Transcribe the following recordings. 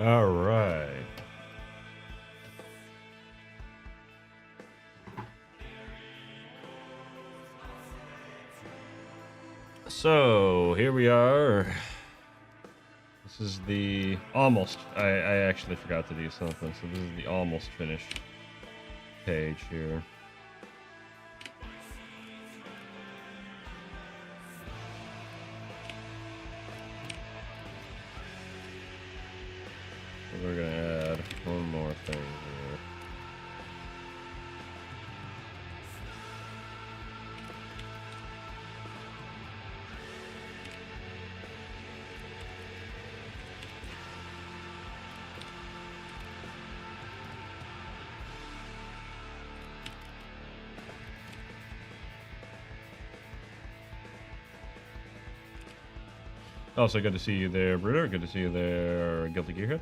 All right. So here we are. This is the almost. I actually forgot to do something. So this is the almost finished page here. So we're gonna add one more thing here. Also, good to see you there, Bruder. Good to see you there, Guilty Gearhead.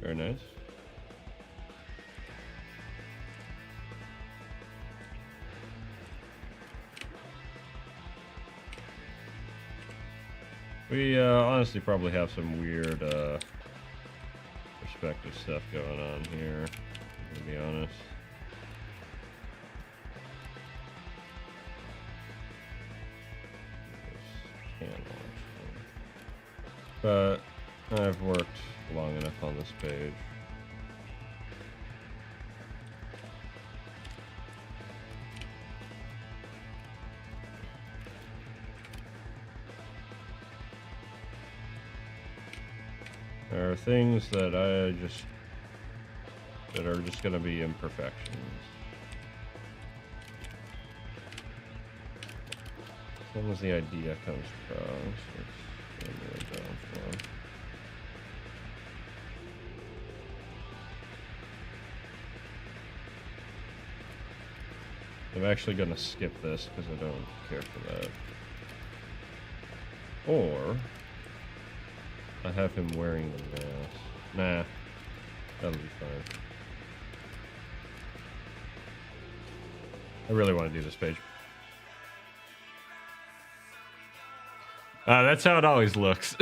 Very nice. We honestly probably have some weird perspective stuff going on here, to be honest. But I've worked long enough on this page. There are things that are just gonna be imperfections. As long as the idea comes across, it's gonna be a down for. I'm actually gonna skip this because I don't care for that. Or I have him wearing the mask. Nah, that'll be fine. I really want to do this page. That's how it always looks.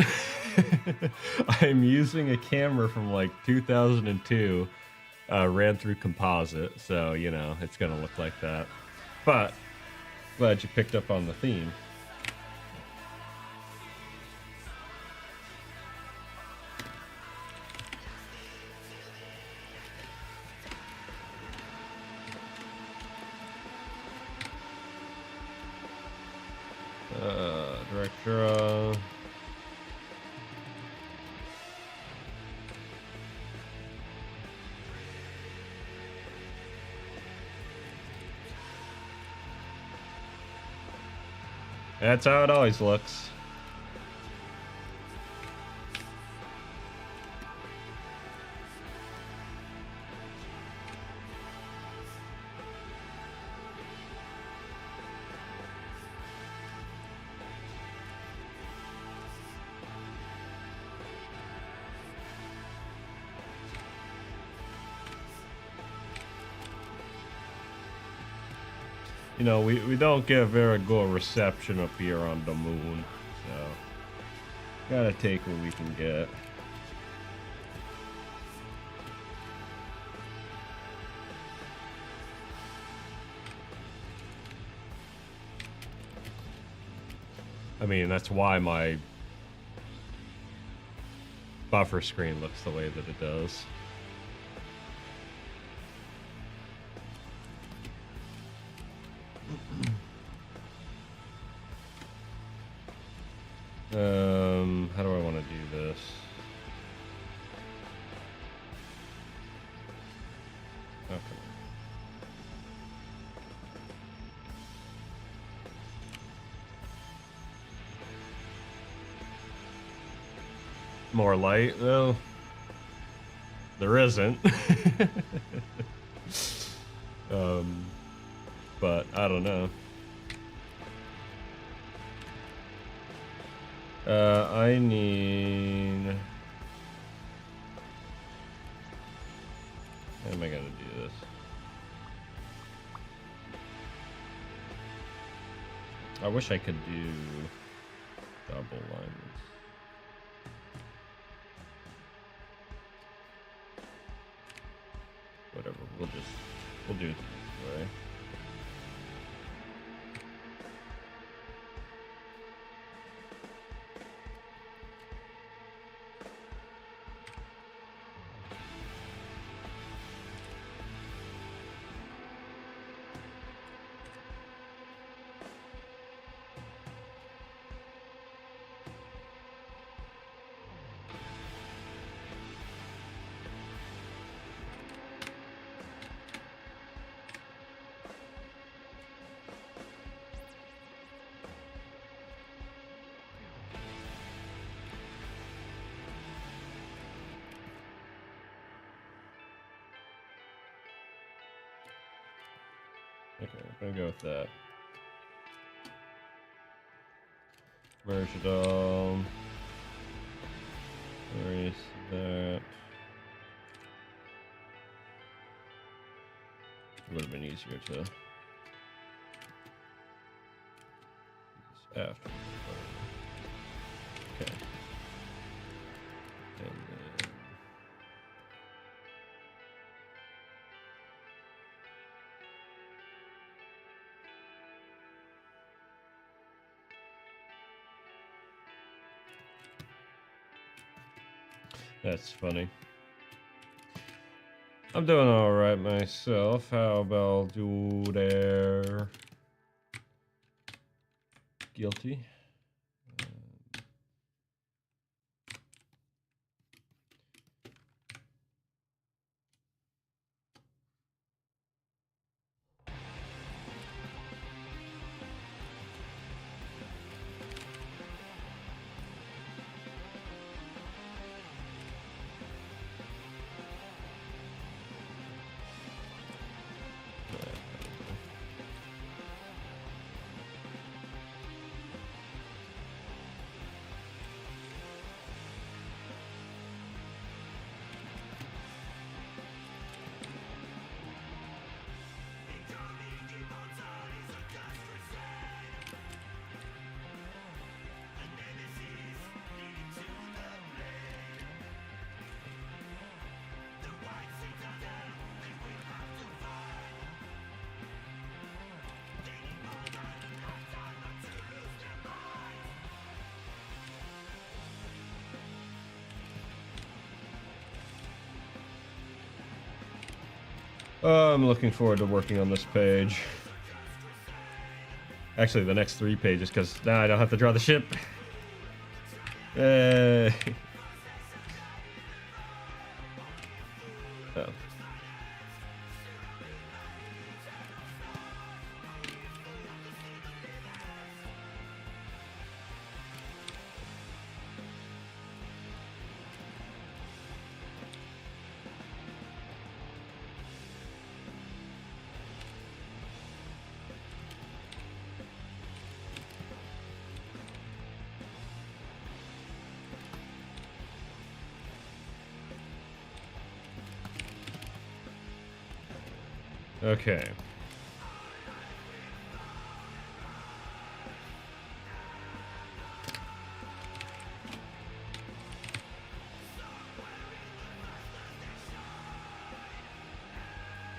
I'm using a camera from like 2002, ran through composite, so you know it's gonna look like that. But glad you picked up on the theme. Director. That's how it always looks. You know, we don't get very good reception up here on the moon, so gotta take what we can get. I mean, that's why my buffer screen looks the way that it does. How do I want to do this? Okay. More light? Well, there isn't. But I don't know. I need... How am I gonna do this? I wish I could do double lines. We'll do it this way. Okay, we're gonna go with that. Merge it all. Erase that. It would have been easier to use after. Okay. And then that's funny. I'm doing all right myself. How about you there? Guilty. I'm looking forward to working on this page. Actually, the next 3 pages, because now I don't have to draw the ship. Oh. Okay.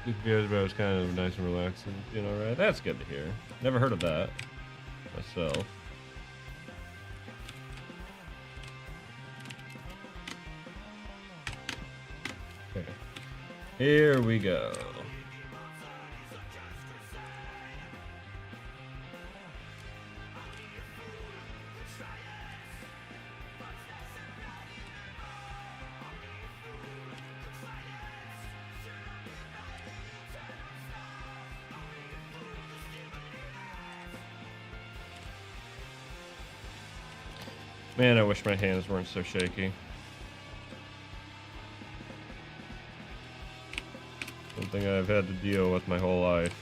This video was kind of nice and relaxing, you know, right? That's good to hear. Never heard of that myself. Okay. Here we go. Man, I wish my hands weren't so shaky. Something I've had to deal with my whole life.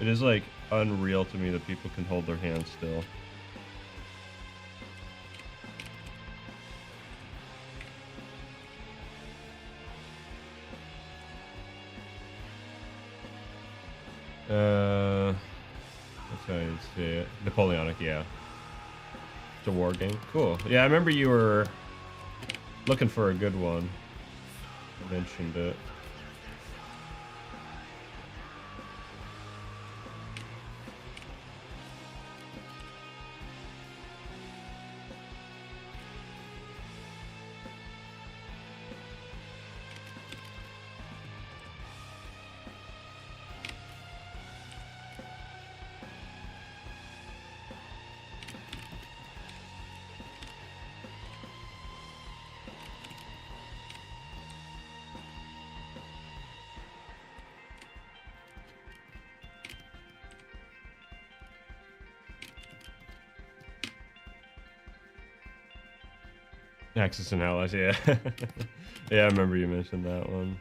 It is like unreal to me that people can hold their hands still. That's how you say it. Napoleonic, yeah. It's a war game. Cool. Yeah, I remember you were looking for a good one. mentioned it. Axis and Allies, yeah. Yeah, I remember you mentioned that one.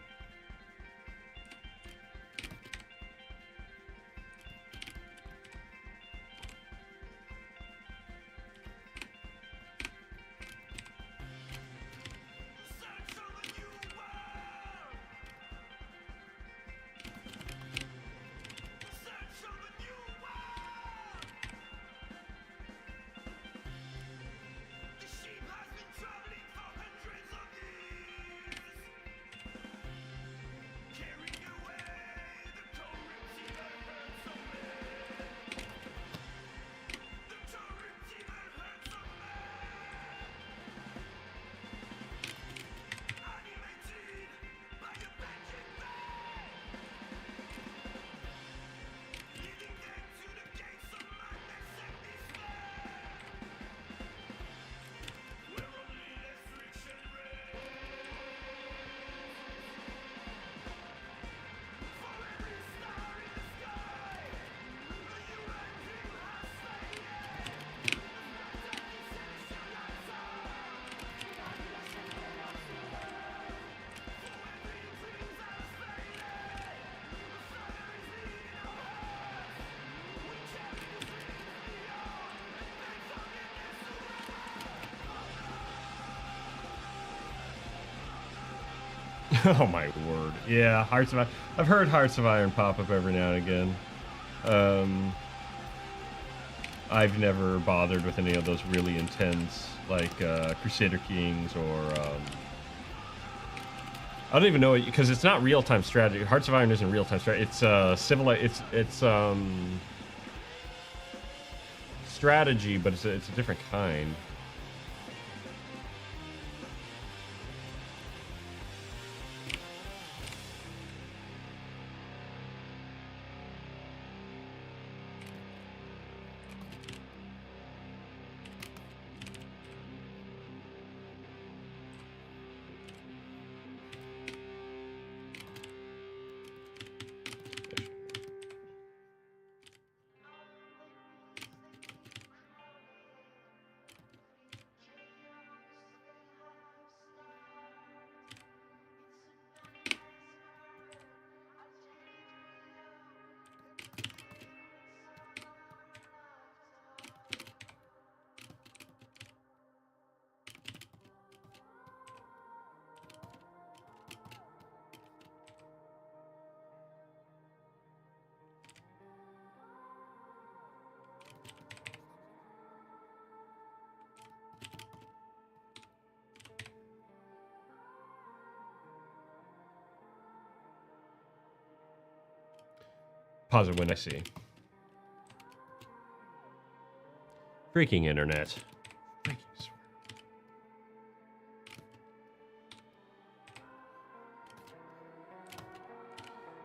Oh my word. Yeah, Hearts of Iron. I've heard Hearts of Iron pop up every now and again. I've never bothered with any of those really intense, like Crusader Kings or I don't even know, because it's not real-time strategy. Hearts of Iron isn't real-time strategy. It's strategy, but it's a different kind. Pause it when I see. Freaking internet.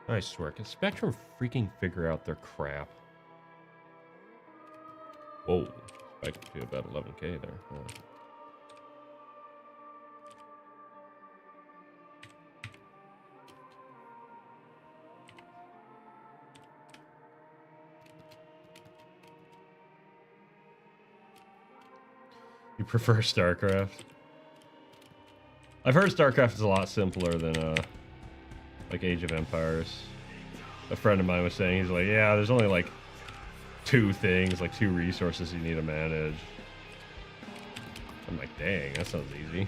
I swear, can Spectrum freaking figure out their crap? Whoa, spiked to about 11K there. Huh. You prefer StarCraft? I've heard StarCraft is a lot simpler than like Age of Empires. A friend of mine was saying, he's like, yeah, there's only like two things, like two resources you need to manage. I'm like, dang, that sounds easy.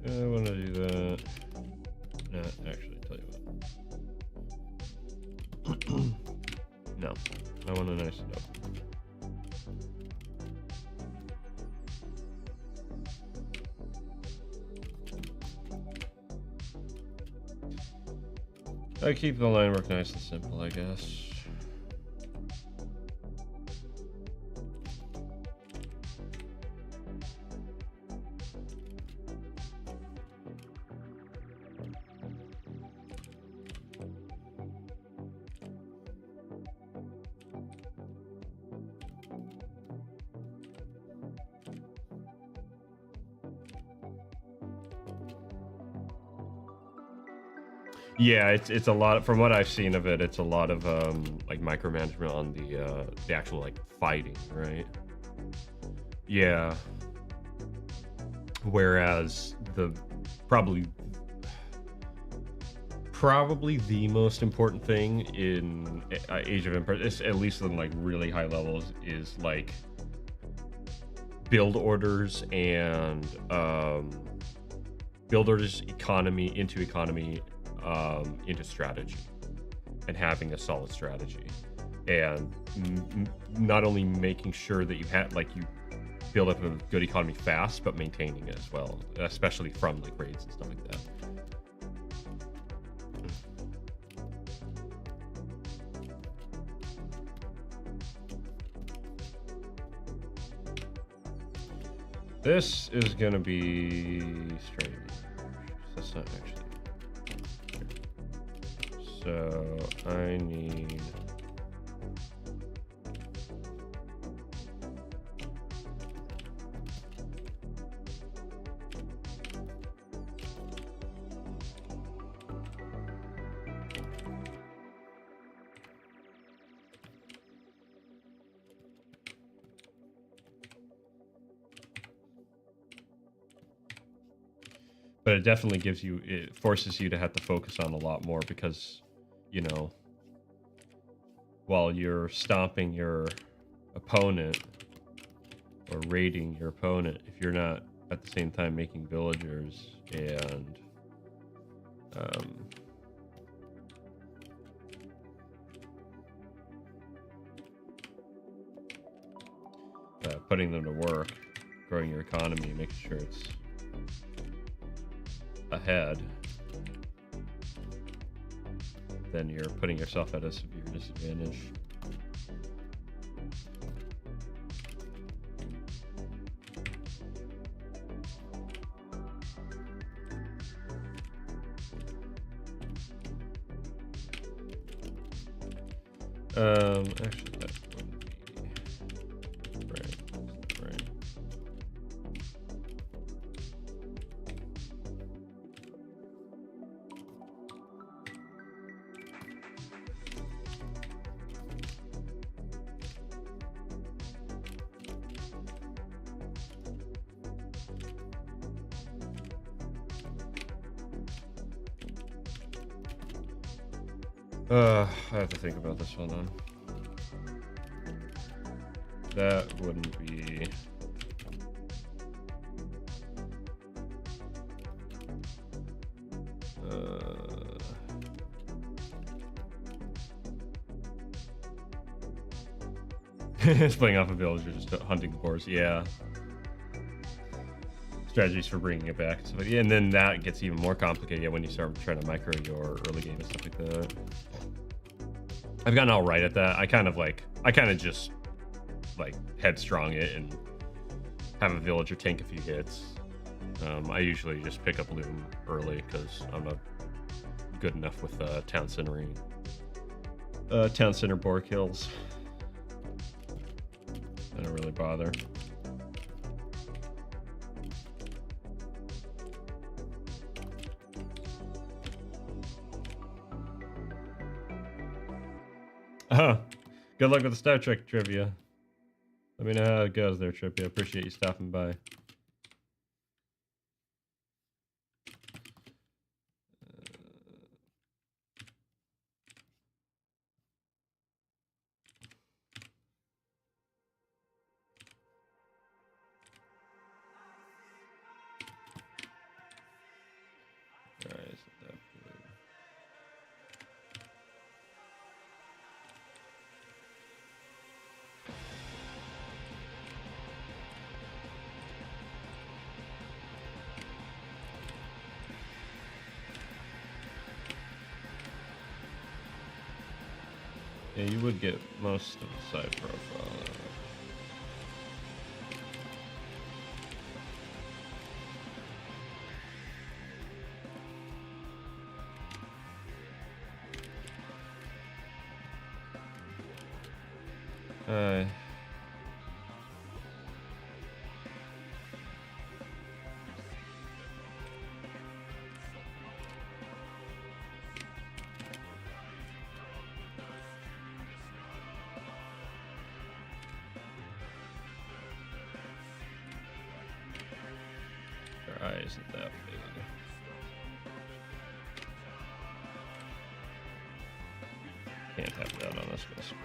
I want to do that. No, actually, tell you what. No, I want to nice it up. I keep the line work nice and simple, I guess. Yeah, it's a lot. From what I've seen of it, it's a lot of like micromanagement on the actual like fighting, right? Yeah. Whereas the probably the most important thing in Age of Empires, at least on like really high levels, is like build orders and build orders economy into strategy, and having a solid strategy, and not only making sure that you have like you build up a good economy fast, but maintaining it as well, especially from like raids and stuff like that. This is gonna be strange. That's not actually. So I need. But it definitely gives you, it forces you to have to focus on a lot more because, you know, while you're stomping your opponent or raiding your opponent, if you're not at the same time making villagers and putting them to work, growing your economy, making sure it's ahead, then you're putting yourself at a severe disadvantage. Actually, that wouldn't be right. Right. I have to think about this one then. That wouldn't be. It's playing off a villager, just hunting the boars. Yeah. Strategies for bringing it back. So, yeah, and then that gets even more complicated when you start trying to micro your early game and stuff like that. I've gotten all right at that. I kind of just like headstrong it and have a villager tank a few hits. I usually just pick up loom early because I'm not good enough with town centering. Town center boar kills. I don't really bother. Oh, good luck with the Star Trek trivia. Let me know how it goes there, Trippy. I appreciate you stopping by. Yeah, you would get most of the side profile. Their eye isn't that big. Can't have that on this screen.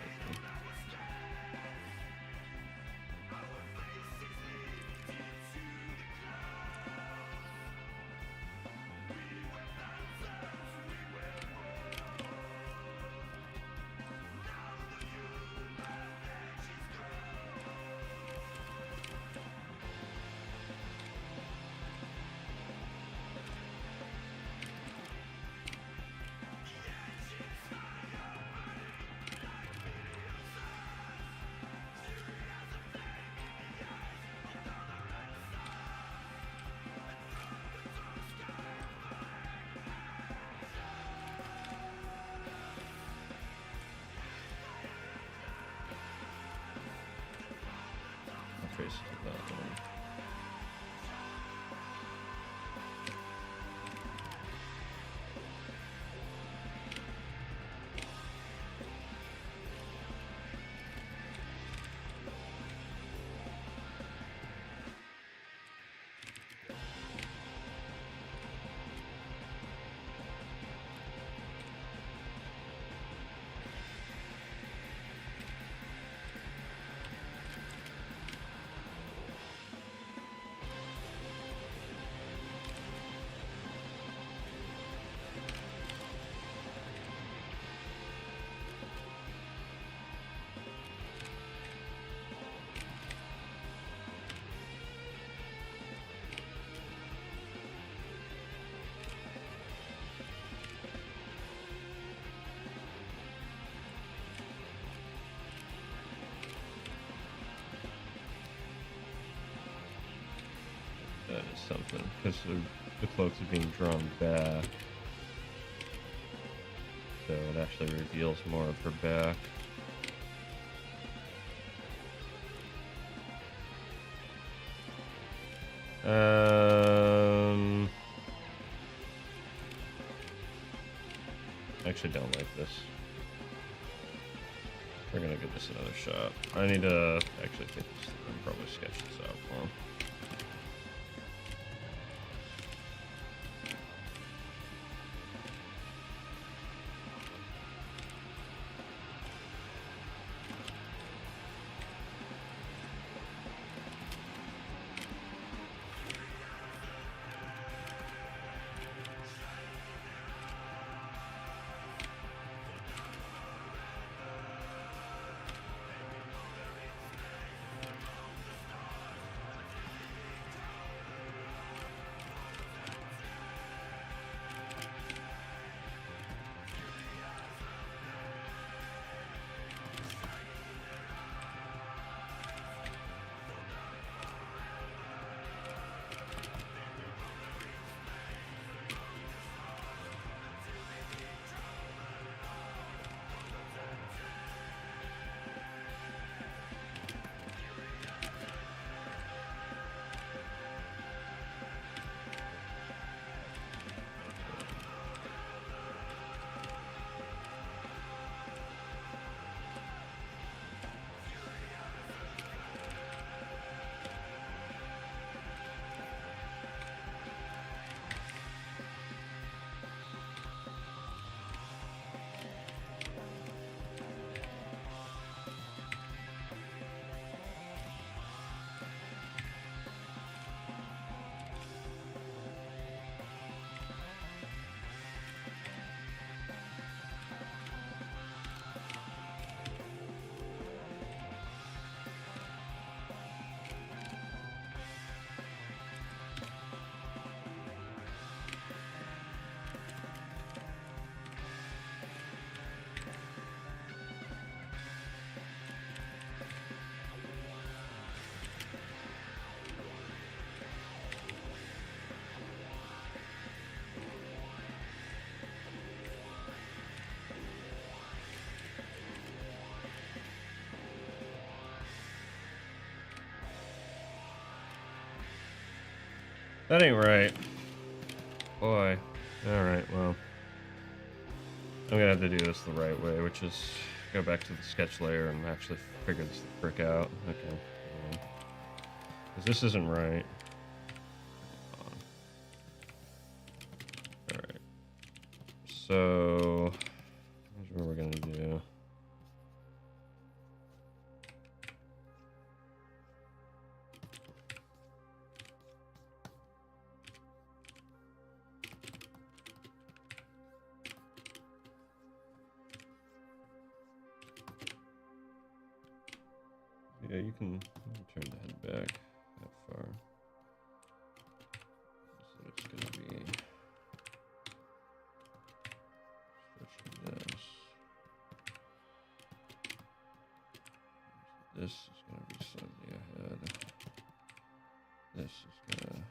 Trace that one. That is something, because the cloaks are being drawn back. So it actually reveals more of her back. I actually don't like this. We're gonna give this another shot. I need to actually take this and probably sketch this out for him. That ain't right. Boy. Alright, well. I'm gonna have to do this the right way, which is go back to the sketch layer and actually figure this frick out. Okay. Because this isn't right. Alright. So, here's what we're gonna do. Yeah, you can turn the head back that far. So it's gonna be stretching this. This is gonna be slightly ahead. This is gonna.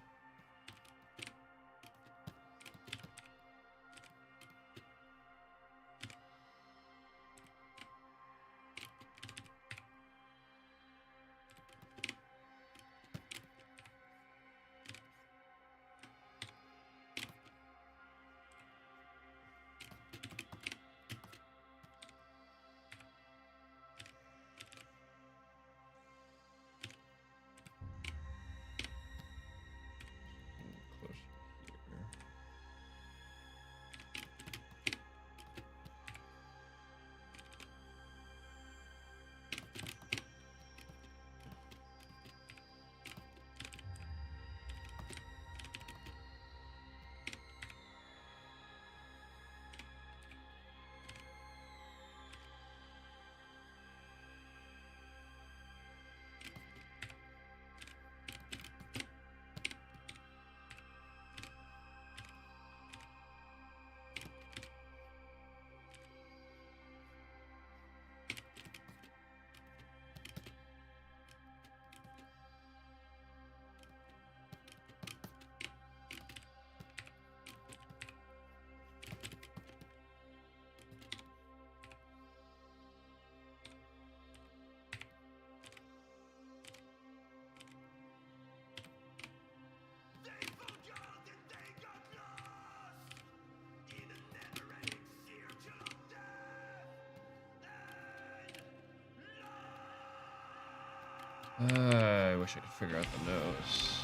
I wish I could figure out the nose.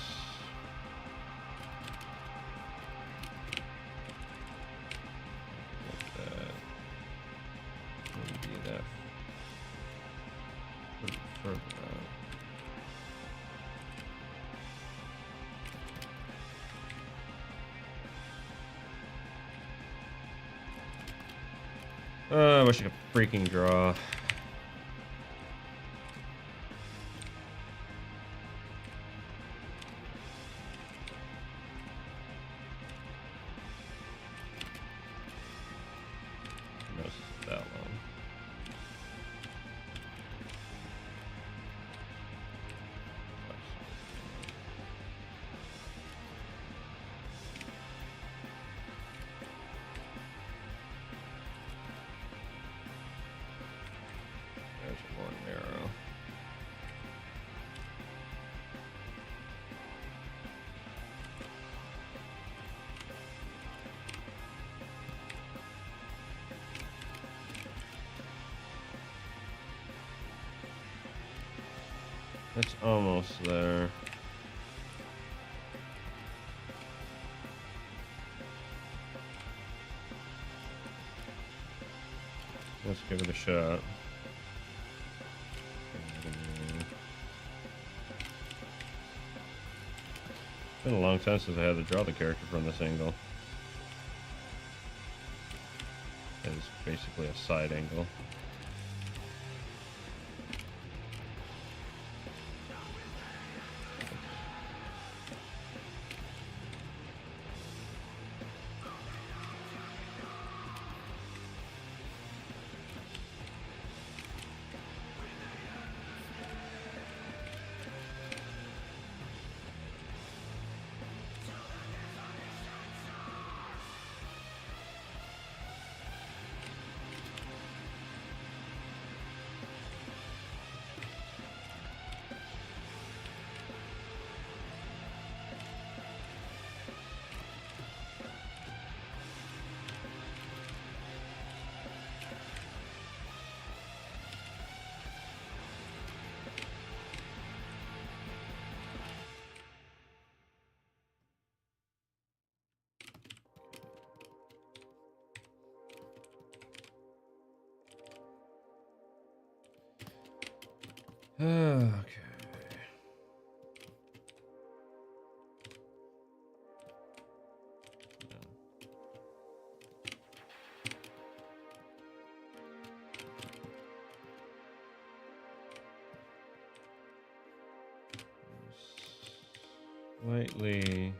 Like that. Maybe that. Put it further out. I wish I could freaking draw. It's almost there. Let's give it a shot. It's been a long time since I had to draw the character from this angle. It's basically a side angle. Okay. Slightly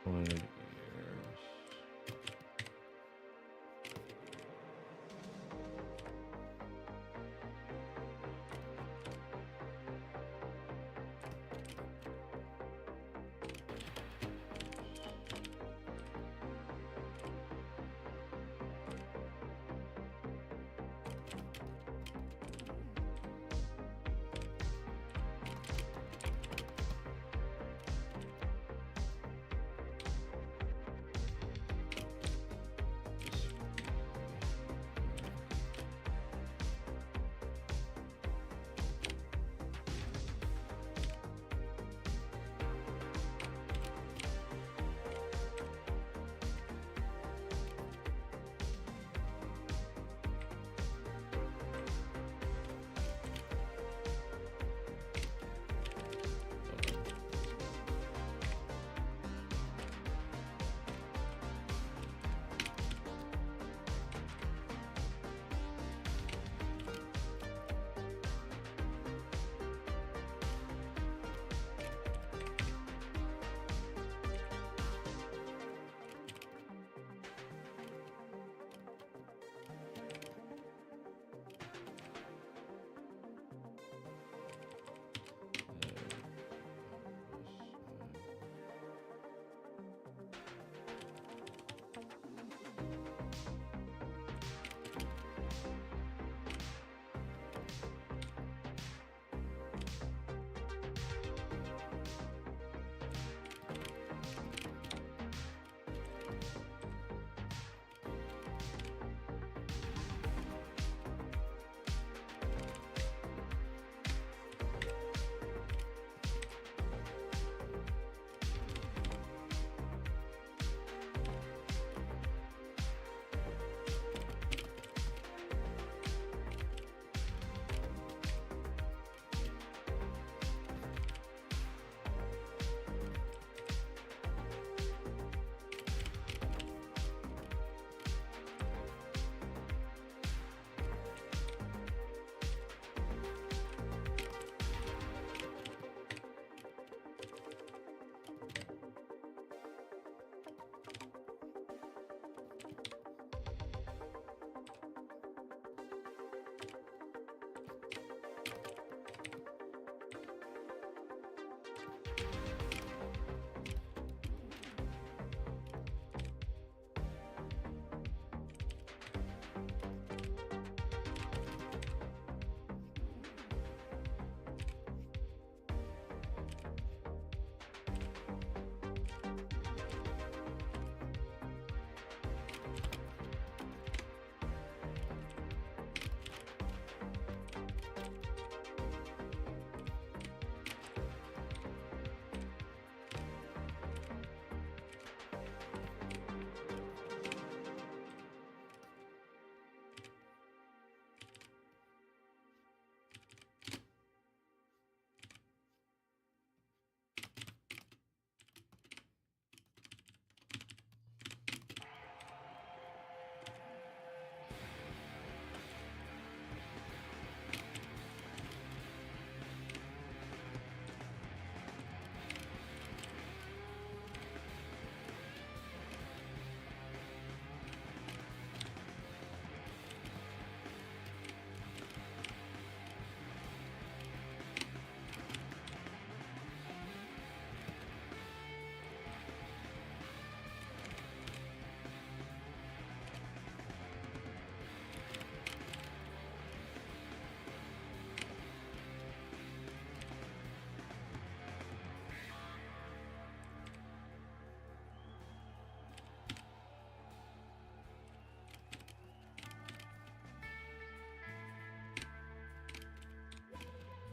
pointed ears.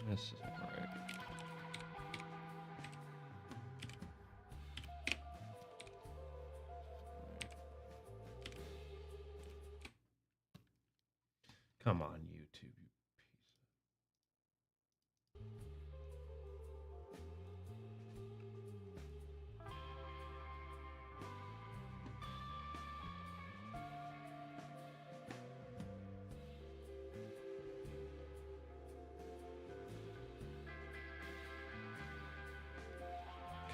This isn't right. Come on, YouTube.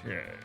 Okay.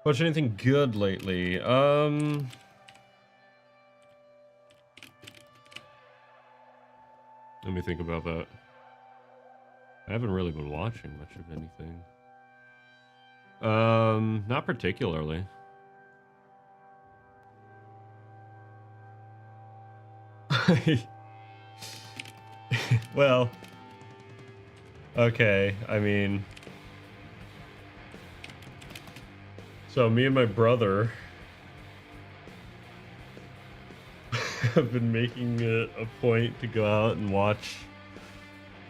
Watch anything good lately? Let me think about that. I haven't really been watching much of anything. Not particularly. Well, okay, I mean, so me and my brother have been making it a point to go out and watch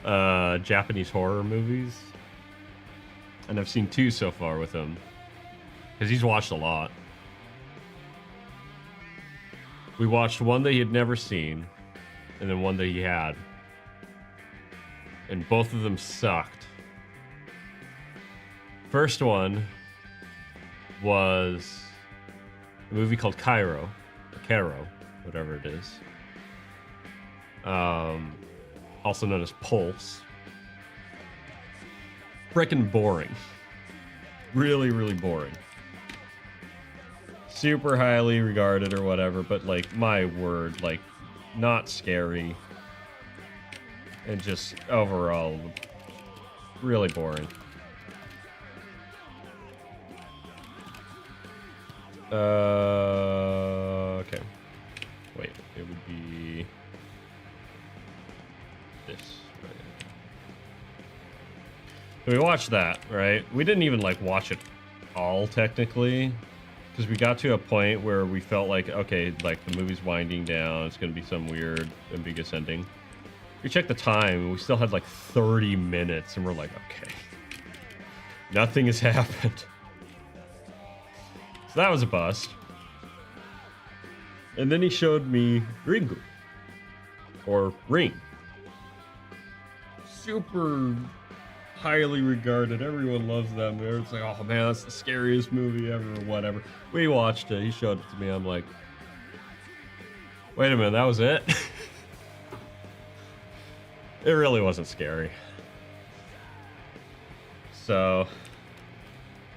Japanese horror movies. And I've seen 2 so far with him. Because he's watched a lot. We watched one that he had never seen, and then one that he had. And both of them sucked. First one was a movie called Cairo, whatever it is. Also known as Pulse. Frickin' boring. Really, really boring. Super highly regarded or whatever, but like, my word, like, not scary. And just overall, really boring. Okay. Wait, it would be this. Right. So we watched that, right? We didn't even like watch it all technically, because we got to a point where we felt like, okay, like the movie's winding down. It's gonna be some weird, ambiguous ending. We checked the time, and we still had like 30 minutes, and we're like, okay, nothing has happened. So that was a bust. And then he showed me Ringu. Or Ring. Super highly regarded. Everyone loves that movie. It's like, oh man, that's the scariest movie ever, or whatever. We watched it. He showed it to me. I'm like, wait a minute, that was it? It really wasn't scary. So,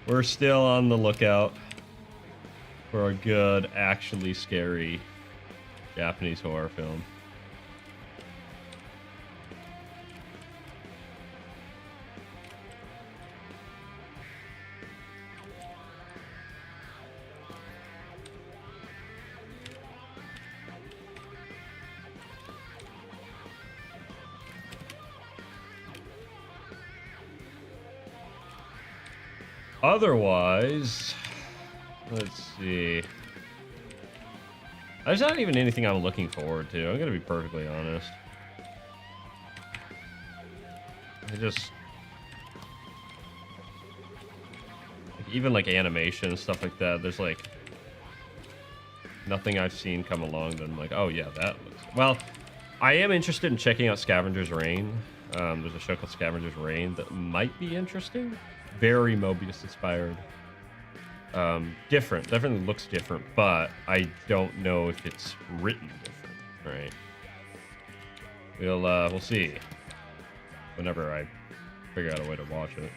we're still on the lookout for a good, actually scary Japanese horror film. Otherwise, let's see. There's not even anything I'm looking forward to. I'm gonna be perfectly honest. I just, like, even like animation and stuff like that. There's like nothing I've seen come along that I'm like, oh yeah, that looks. Well, I am interested in checking out Scavenger's Reign. There's a show called Scavenger's Reign that might be interesting. Very Mobius inspired. Different. Definitely looks different, but I don't know if it's written different, right? We'll see. Whenever I figure out a way to watch it.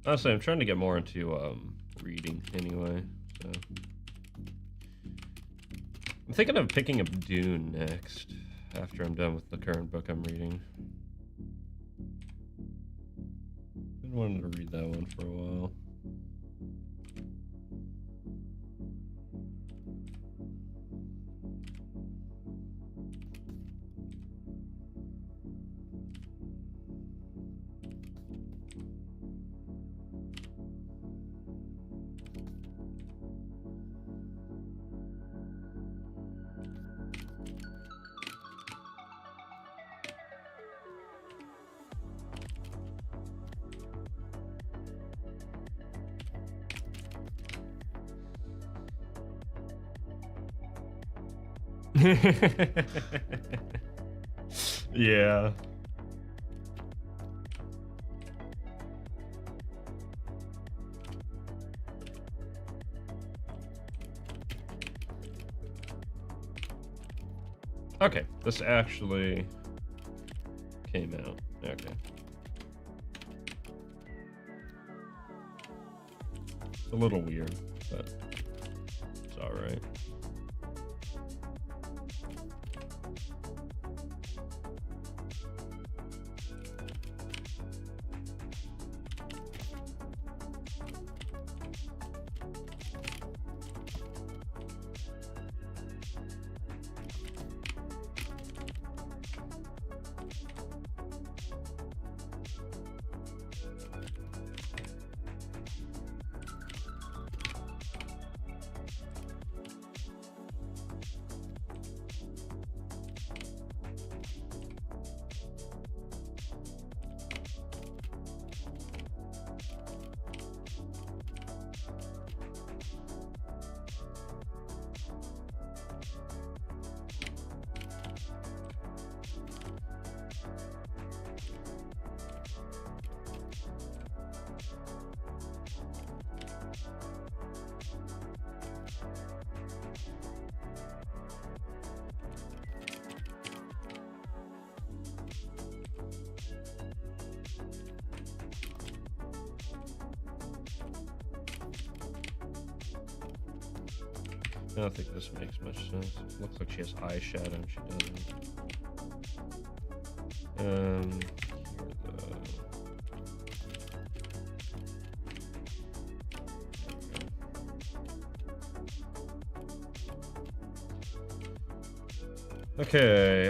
Honestly, I'm trying to get more into reading anyway. So I'm thinking of picking up Dune next after I'm done with the current book I'm reading. Been wanting to read that one for a while. Yeah. Okay, this actually came out. Okay. It's a little weird, but it's alright. I don't think this makes much sense. It looks like she has eyeshadow and she doesn't. Okay,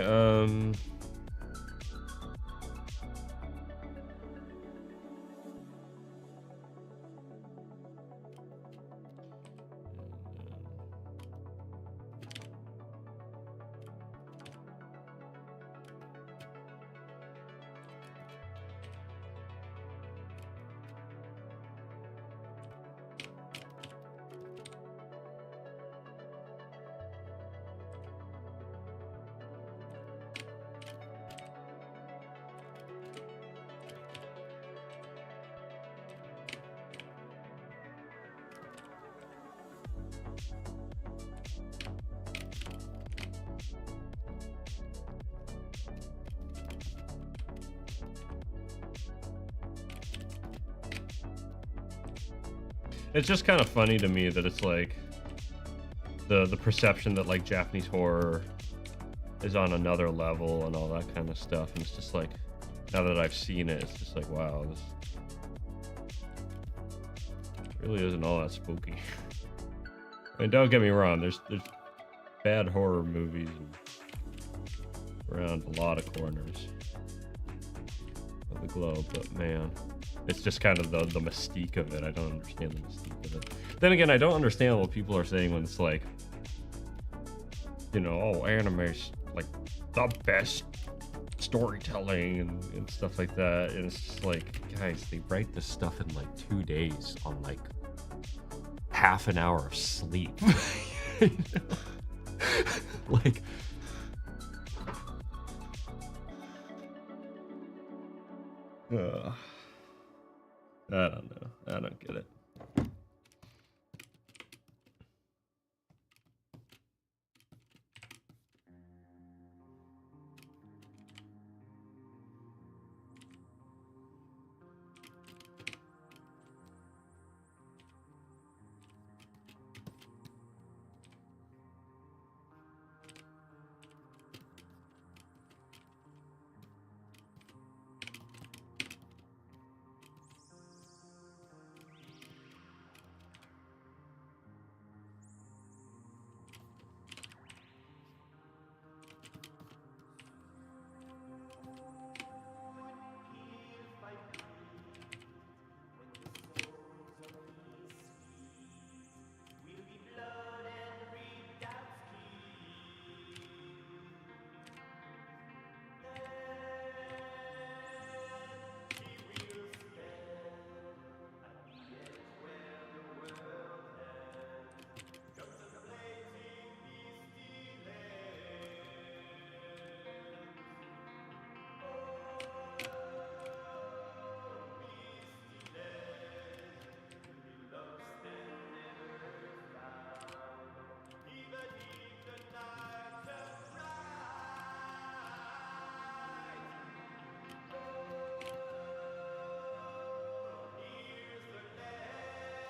it's just kind of funny to me that it's like the perception that like Japanese horror is on another level and all that kind of stuff, and it's just like now that I've seen it, it's just like wow, this really isn't all that spooky. I mean, don't get me wrong, there's bad horror movies around a lot of corners of the globe, but man, it's just kind of the mystique of it. I don't understand the mystique of it. Then again, I don't understand what people are saying when it's like, you know, oh, anime's like the best storytelling and stuff like that. And it's just like, guys, they write this stuff in like 2 days on like half an hour of sleep. You know? Like, I don't know. I don't get it.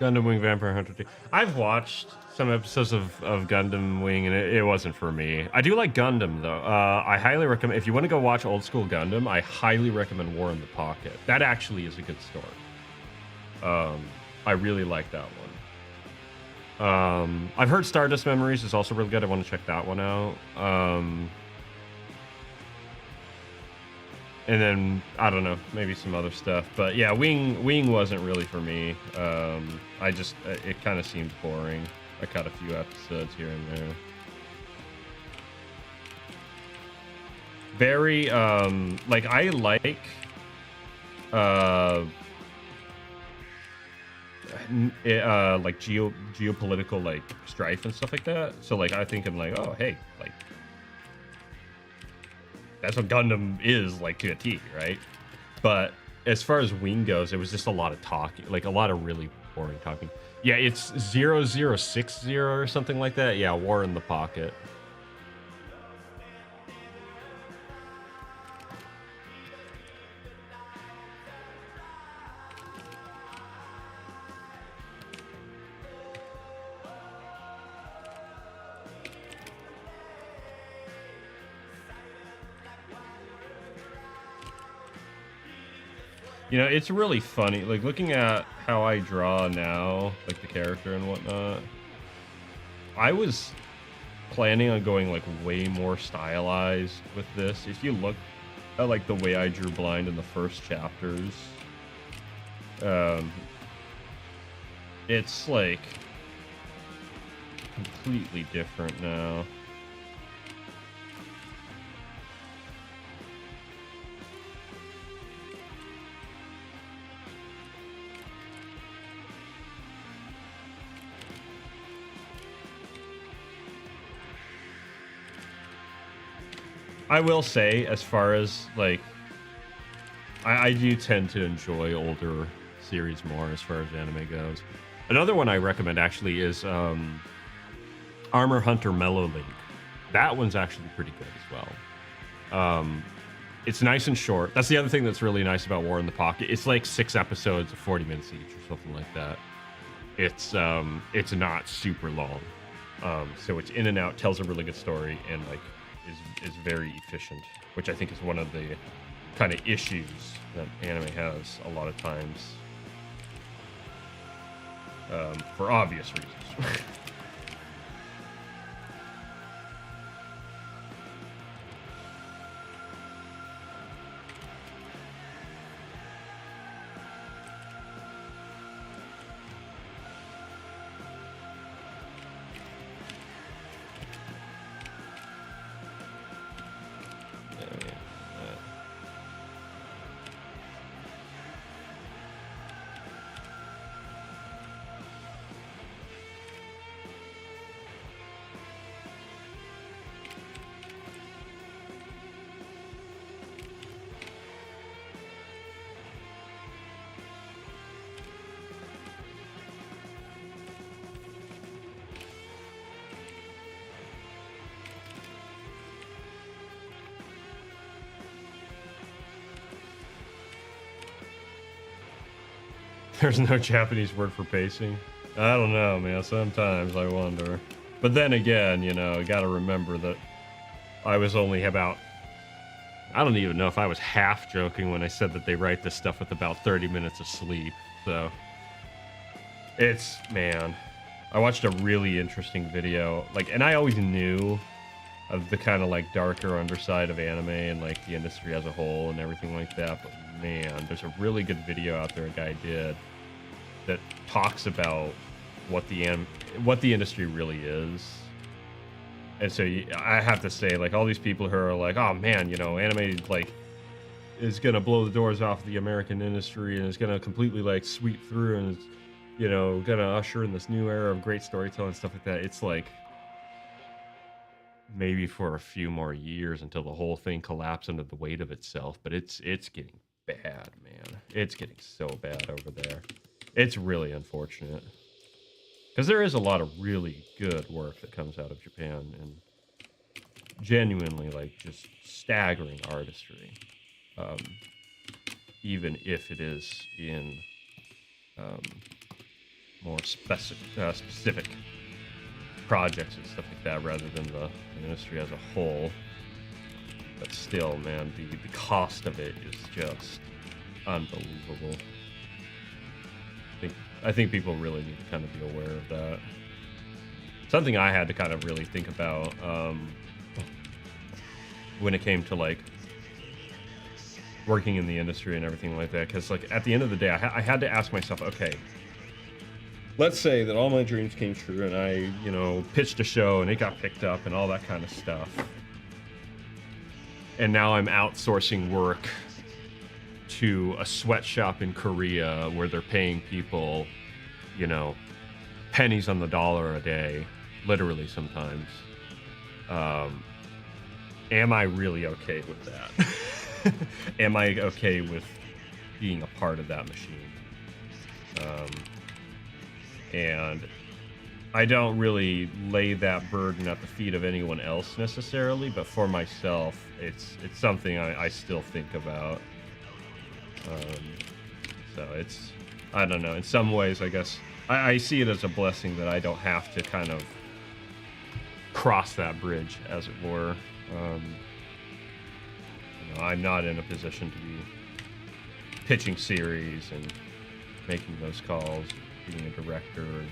Gundam Wing Vampire Hunter 2. I've watched some episodes of Gundam Wing, and it wasn't for me. I do like Gundam, though. I highly recommend, if you want to go watch old school Gundam, I highly recommend War in the Pocket. That actually is a good story. I really like that one. I've heard Stardust Memories is also really good. I want to check that one out. And then I don't know, maybe some other stuff. But yeah, Wing wasn't really for me. It kind of seemed boring. I caught a few episodes here and there. Very like I like like geopolitical like strife and stuff like that. So like I thinking like, oh hey, like that's what Gundam is like to a T, right? But as far as Wing goes, it was just a lot of talking, like a lot of really boring talking. Yeah, it's 0060 or something like that. Yeah, War in the Pocket. You know, it's really funny, like looking at how I draw now, like the character and whatnot. I was planning on going like way more stylized with this. If you look at like the way I drew Blind in the first chapters, it's like completely different now. I will say, as far as like, I do tend to enjoy older series more as far as anime goes. Another one I recommend actually is Armor Hunter Mellow Link. That one's actually pretty good as well. It's nice and short. That's the other thing that's really nice about War in the Pocket. It's like 6 episodes of 40 minutes each or something like that. It's not super long. So it's in and out, tells a really good story, and like is very efficient, which I think is one of the kind of issues that anime has a lot of times, for obvious reasons. There's no Japanese word for pacing. I don't know, man. Sometimes I wonder. But then again, you know, you gotta remember that I was only about... I don't even know if I was half joking when I said that they write this stuff with about 30 minutes of sleep. So, it's... man. I watched a really interesting video. Like, and I always knew of the kind of, like, darker underside of anime and, like, the industry as a whole and everything like that. But, man, there's a really good video out there a guy did that talks about what the industry really is. And so I have to say, like, all these people who are like, oh man, you know, anime like is gonna blow the doors off the American industry and is gonna completely like sweep through and it's, you know, gonna usher in this new era of great storytelling and stuff like that. It's like maybe for a few more years until the whole thing collapses under the weight of itself. But it's getting bad, man. It's getting so bad over there. It's really unfortunate. Because there is a lot of really good work that comes out of Japan and genuinely, like, just staggering artistry. Even if it is in more specific projects and stuff like that, rather than the industry as a whole. But still, man, the cost of it is just unbelievable. I think people really need to kind of be aware of that. Something I had to kind of really think about when it came to like working in the industry and everything like that, because like at the end of the day, I had to ask myself, okay, let's say that all my dreams came true and I, you know, pitched a show and it got picked up and all that kind of stuff. And now I'm outsourcing work to a sweatshop in Korea where they're paying people, you know, pennies on the dollar a day, literally sometimes. Am I really okay with that? Am I okay with being a part of that machine? And I don't really lay that burden at the feet of anyone else necessarily, but for myself, it's something I still think about. So it's, I don't know, in some ways, I guess, I see it as a blessing that I don't have to kind of cross that bridge, as it were. You know, I'm not in a position to be pitching series and making those calls, being a director and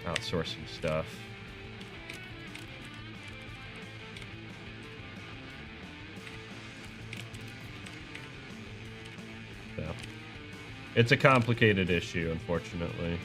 outsourcing stuff. So, it's a complicated issue, unfortunately.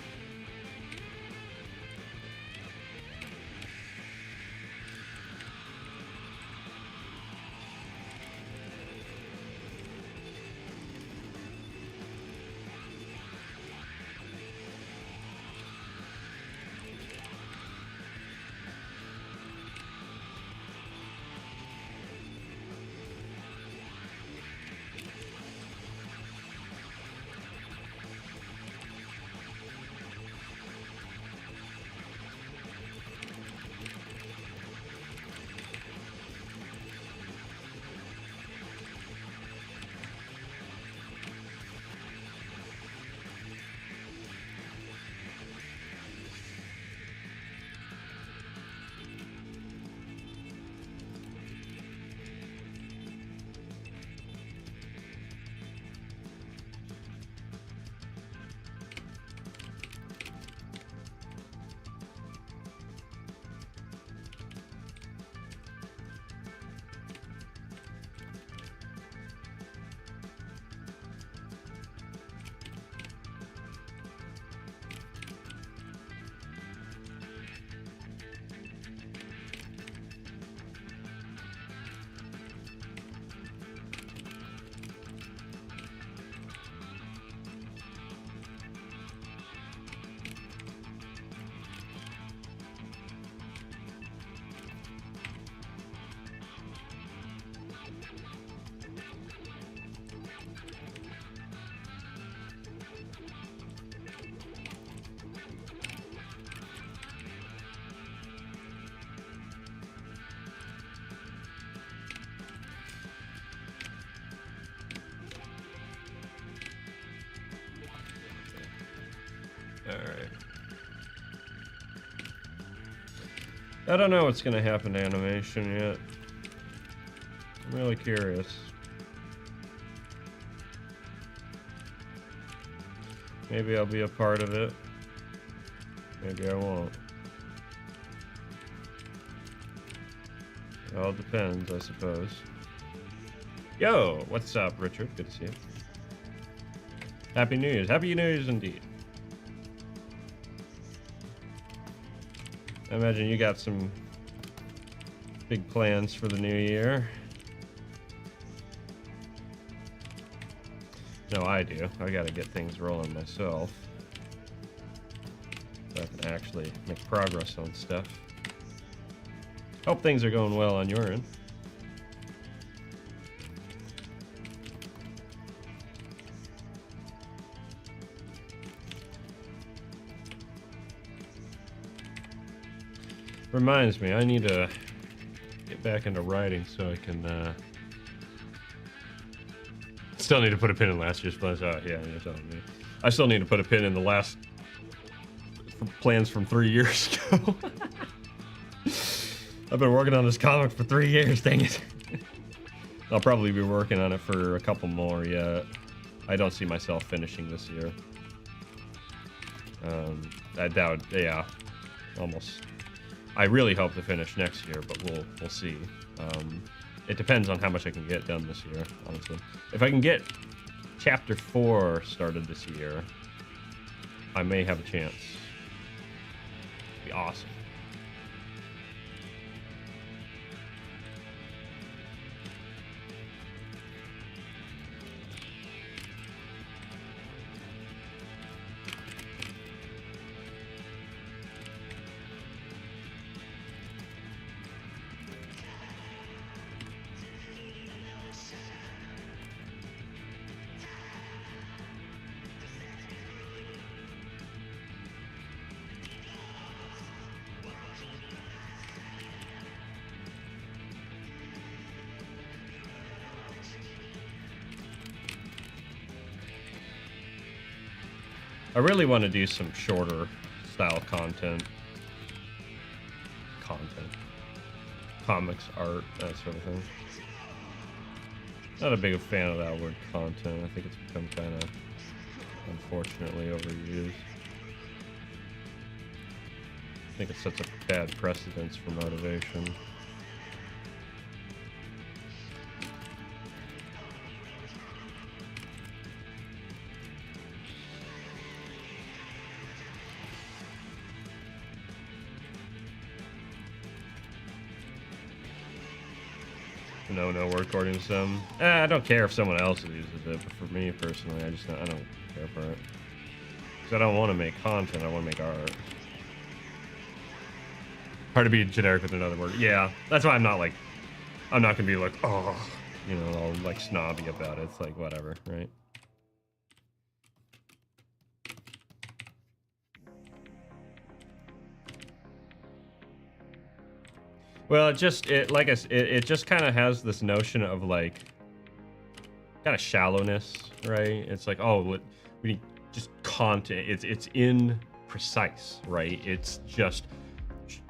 Alright. I don't know what's going to happen to animation yet. I'm really curious. Maybe I'll be a part of it. Maybe I won't. It all depends, I suppose. Yo, what's up, Richard? Good to see you. Happy New Year's. Happy New Year's indeed. I imagine you got some big plans for the new year. No, I do. I gotta get things rolling myself, so I can actually make progress on stuff. Hope things are going well on your end. Reminds me, I need to get back into writing so I can, still need to put a pin in last year's plans. Oh, yeah, you're telling me. I still need to put a pin in the last plans from 3 years ago. I've been working on this comic for 3 years, dang it. I'll probably be working on it for a couple more yet. I don't see myself finishing this year. I doubt, yeah, almost. I really hope to finish next year, but we'll see. It depends on how much I can get done this year, honestly. If I can get chapter 4 started this year, I may have a chance. It'd be awesome. I really want to do some shorter style content. Comics, art, that sort of thing. Not a big fan of that word content. I think it's become kind of, unfortunately, overused. I think it sets a bad precedence for motivation. No word according to some. I don't care if someone else uses it, but for me personally, I don't care for it. Because I don't want to make content, I want to make art. Hard to be generic with another word. Yeah, that's why I'm not gonna be like, oh, you know, all like snobby about it. It's like, whatever, right? Well, it just kind of has this notion of like kind of shallowness, right? It's like, oh, we need just content. It's imprecise, right? It's just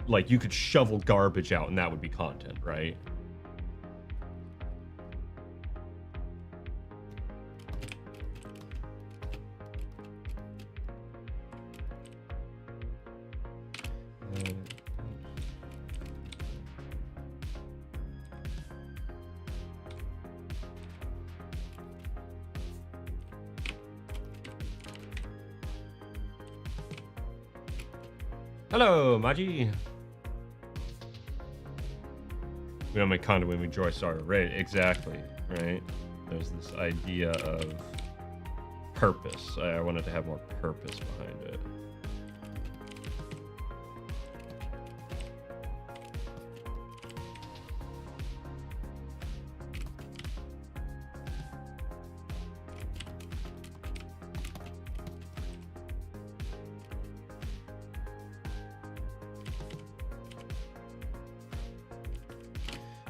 like you could shovel garbage out and that would be content, right? Hello, Maji. We don't make content when we enjoy sorrow, right? Exactly, right? There's this idea of purpose. I wanted to have more purpose behind it.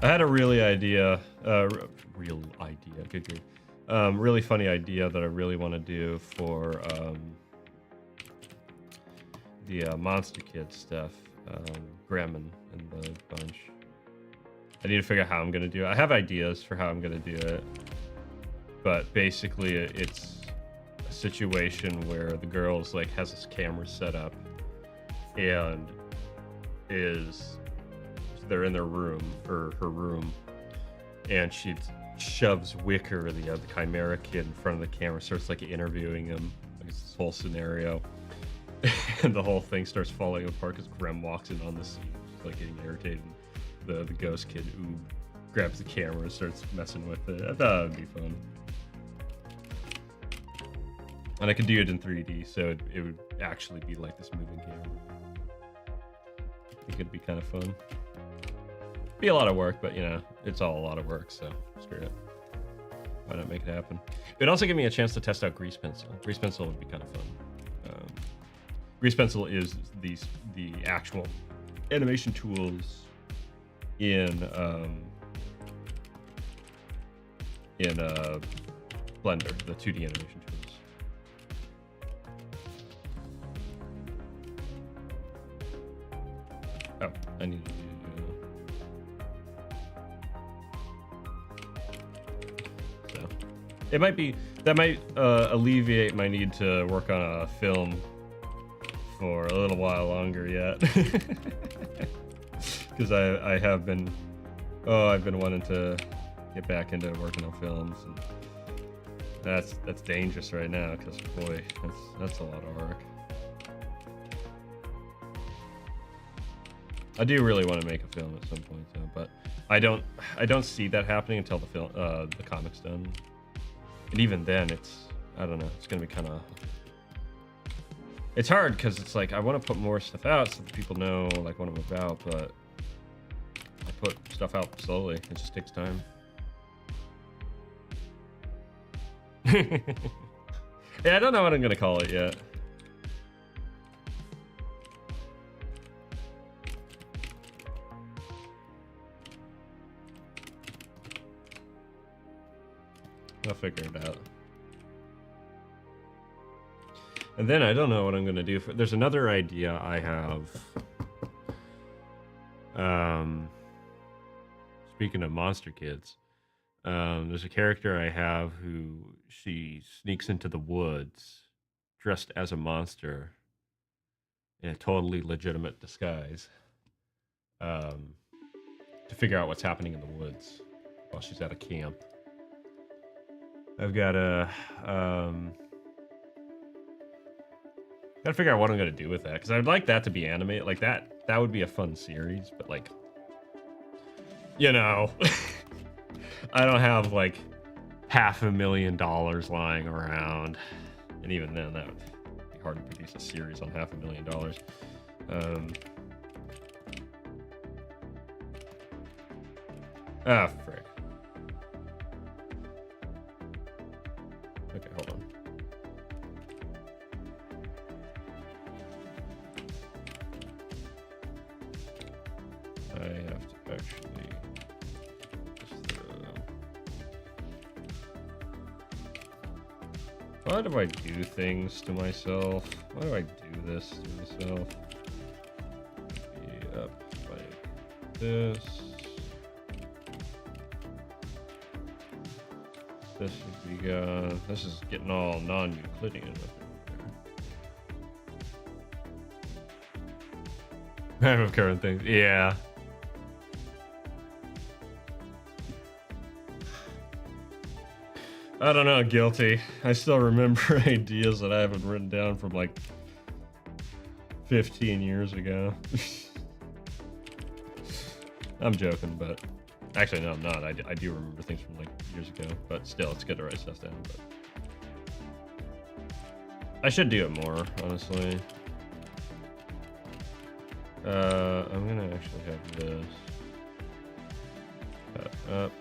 I had a really funny idea that I really want to do for the Monster Kid stuff, Gremlin and the bunch. I need to figure out how I'm gonna do it. I have ideas for how I'm gonna do it, but basically it's a situation where the girl's like has this camera set up and they're in their room, or her room, and she shoves Wicker, the Chimera kid, in front of the camera, starts like interviewing him, like it's this whole scenario, and the whole thing starts falling apart because Grem walks in on the scene, like getting irritated. The ghost kid grabs the camera and starts messing with it. I thought it would be fun, and I could do it in 3D, so it would actually be like this moving camera. I think it'd be kind of fun. Be a lot of work, but you know, it's all a lot of work, so screw it. Why not make it happen? It'd also give me a chance to test out Grease Pencil. Grease Pencil would be kind of fun. Grease Pencil is the actual animation tools in Blender, the 2D animation tools. I need to do. So it might be that might alleviate my need to work on a film for a little while longer yet, because I have been I've been wanting to get back into working on films, and that's dangerous right now because boy, that's a lot of work. I do really want to make a film at some point though, but I don't see that happening until the comic's done, and even then I don't know, it's gonna be kind of. It's hard because it's like I want to put more stuff out so that people know like what I'm about, but I put stuff out slowly. It just takes time. Yeah, I don't know what I'm gonna call it yet. I'll figure it out. And then I don't know what I'm gonna do. There's another idea I have. Speaking of monster kids, there's a character I have who she sneaks into the woods dressed as a monster in a totally legitimate disguise to figure out what's happening in the woods while she's at a camp. I've got to gotta figure out what I'm gonna do with that, because I'd like that to be animated. Like that would be a fun series, but like, you know, I don't have like $500,000 lying around, and even then that would be hard to produce a series on $500,000. Frick. Okay, hold on. I have to actually just, why do I do things to myself? Why do I do this to myself? Be up like this. This should be gone. This is getting all non-Euclidean with it. Current things, yeah. I don't know, guilty. I still remember ideas that I haven't written down from like 15 years ago. I'm joking, but actually no, I'm not. I do remember things from like years ago, but still, it's good to write stuff down. But I should do it more, honestly. I'm gonna actually have this cut up.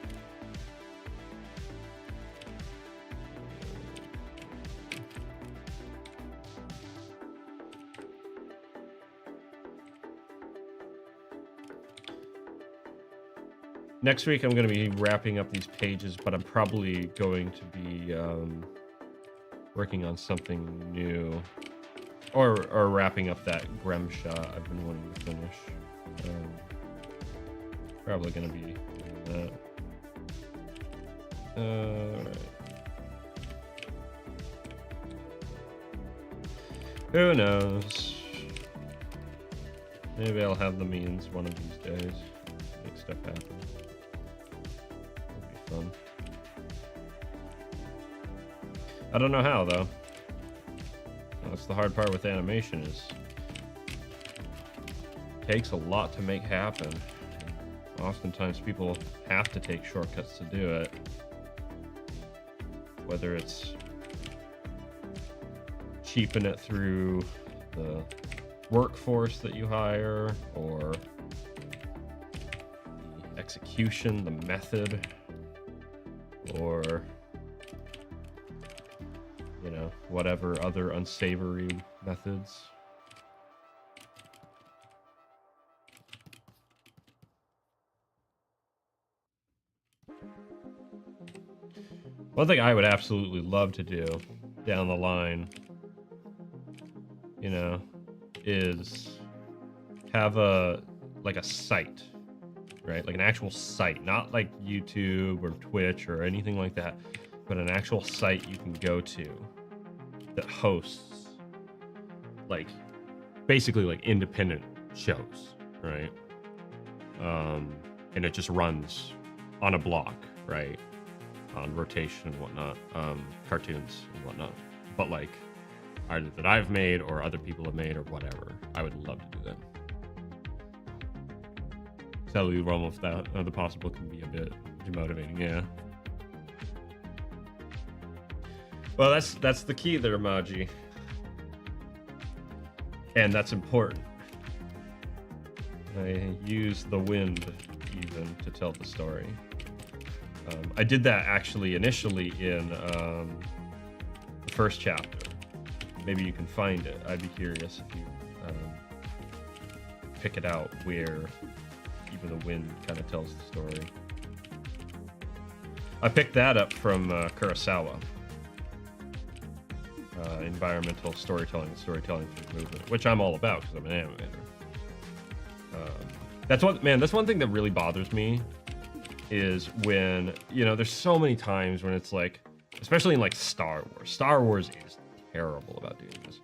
Next week, I'm going to be wrapping up these pages, but I'm probably going to be working on something new, or wrapping up that Grem shot I've been wanting to finish. Probably going to be doing that. Alright. Who knows? Maybe I'll have the means one of these days to make stuff happen. Fun. I don't know how though. That's the hard part with animation, is it takes a lot to make happen. Oftentimes people have to take shortcuts to do it. Whether it's cheapen it through the workforce that you hire, or the execution, the method, or, you know, whatever other unsavory methods. One thing I would absolutely love to do down the line, you know, is have a like a site, right? Like an actual site, not like YouTube or Twitch or anything like that, but an actual site you can go to that hosts like basically like independent shows, right? And it just runs on a block, right? On rotation and whatnot, cartoons and whatnot. But like either that I've made or other people have made or whatever. I would love to do that. Sadly, the realm of that the possible can be a bit demotivating, yeah. Well, that's the key there, Maji. And that's important. I use the wind even to tell the story. I did that actually initially in the first chapter. Maybe you can find it. I'd be curious if you pick it out where even the wind kind of tells the story. I picked that up from Kurosawa. Environmental storytelling and storytelling through movement, which I'm all about because I'm an animator. That's one thing that really bothers me is when, you know, there's so many times when it's like, especially in like Star Wars is terrible about doing this.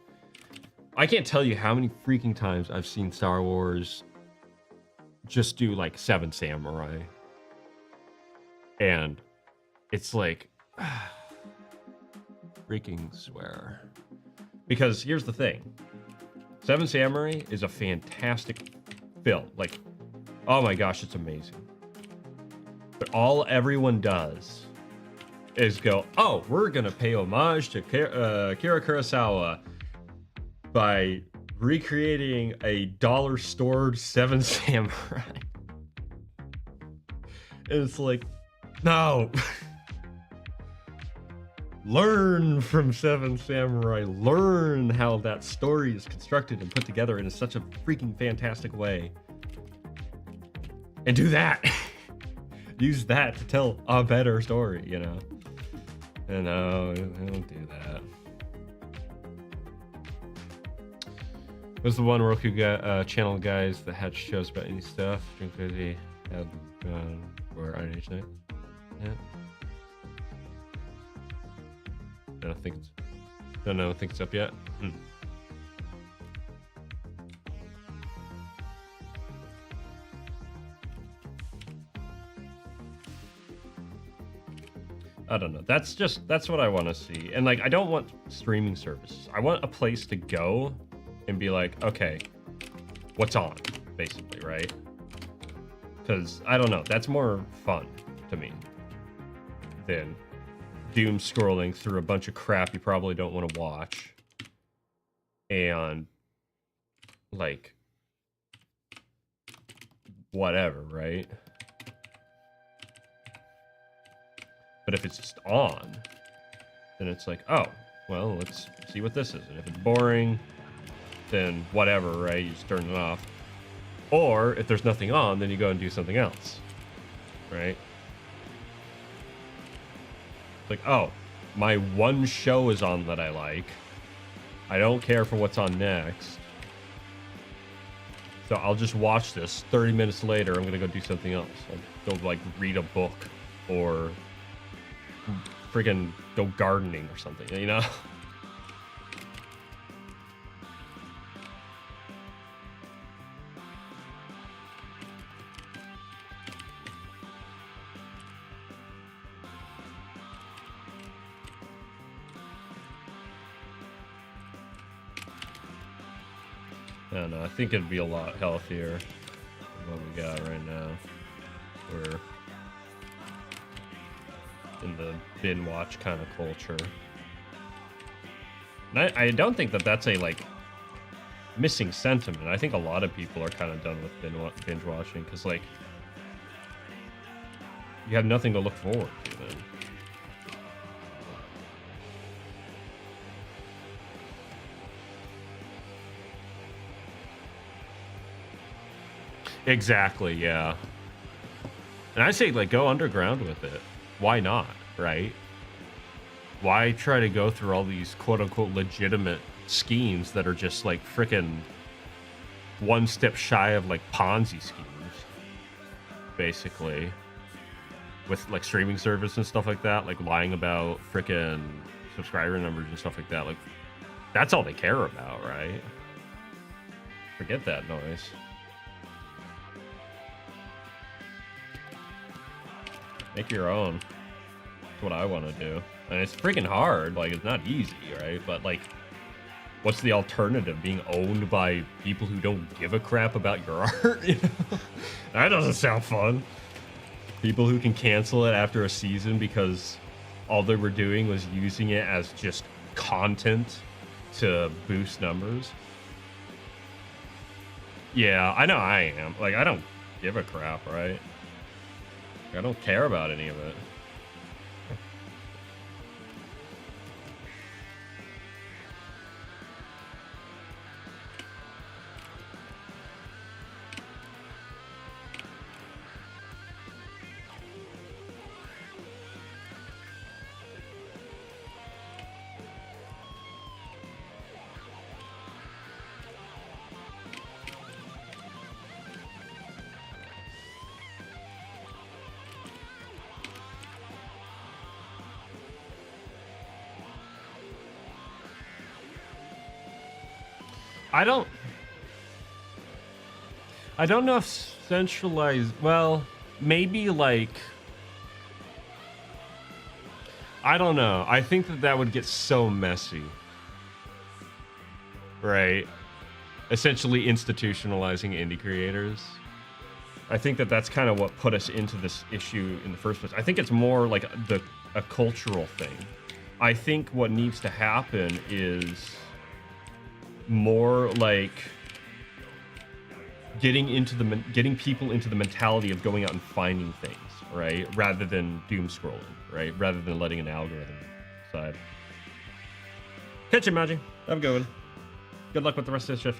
I can't tell you how many freaking times I've seen Star Wars just do like Seven Samurai. And it's like, freaking swear. Because here's the thing. Seven Samurai is a fantastic film. Like, oh my gosh, it's amazing. But all everyone does is go, oh, we're going to pay homage to Akira Kurosawa by recreating a dollar-stored Seven Samurai. And it's like, no. Learn from Seven Samurai. Learn how that story is constructed and put together in such a freaking fantastic way. And do that. Use that to tell a better story, you know? And no, I don't do that. What's the one Roku channel guys that had shows about any stuff? Drink Crazy had for Iron Age Night. Yeah. I don't think it's up yet. I don't know. That's what I want to see. And like, I don't want streaming services. I want a place to go and be like, okay, what's on, basically, right? Because I don't know. That's more fun to me than doom scrolling through a bunch of crap you probably don't want to watch. And like, whatever, right? But if it's just on, then it's like, oh, well, let's see what this is. And if it's boring, then whatever, right? You just turn it off. Or if there's nothing on, then you go and do something else, right? Like, oh, my one show is on that I like. I don't care for what's on next. So I'll just watch this. 30 minutes later, I'm going to go do something else. I'll go, like, read a book or friggin' go gardening or something, you know? I don't know. I think it'd be a lot healthier than what we got right now. We're in the bin watch kind of culture. And I don't think that that's a, like, missing sentiment. I think a lot of people are kind of done with binge watching because, like, you have nothing to look forward to then. Exactly, yeah. And I say, like, go underground with it. Why not, right? Why try to go through all these quote-unquote legitimate schemes that are just, like, frickin' one step shy of like Ponzi schemes, basically, with like streaming service and stuff like that, like lying about freaking subscriber numbers and stuff like that. Like, that's all they care about, right? Forget that noise. Make your own. That's what I want to do. And it's freaking hard. Like, it's not easy, right? But like, what's the alternative? Being owned by people who don't give a crap about your art? You know? That doesn't sound fun. People who can cancel it after a season because all they were doing was using it as just content to boost numbers. Yeah, I know I am. Like, I don't give a crap, right? I don't care about any of it. I don't know if centralized, well, maybe like, I don't know. I think that would get so messy, right? Essentially institutionalizing indie creators. I think that's kind of what put us into this issue in the first place. I think it's more like a cultural thing. I think what needs to happen is more like getting people into the mentality of going out and finding things, right? Rather than doom scrolling, right? Rather than letting an algorithm decide. Catch you, Maggie. Have a good one. Good luck with the rest of the shift.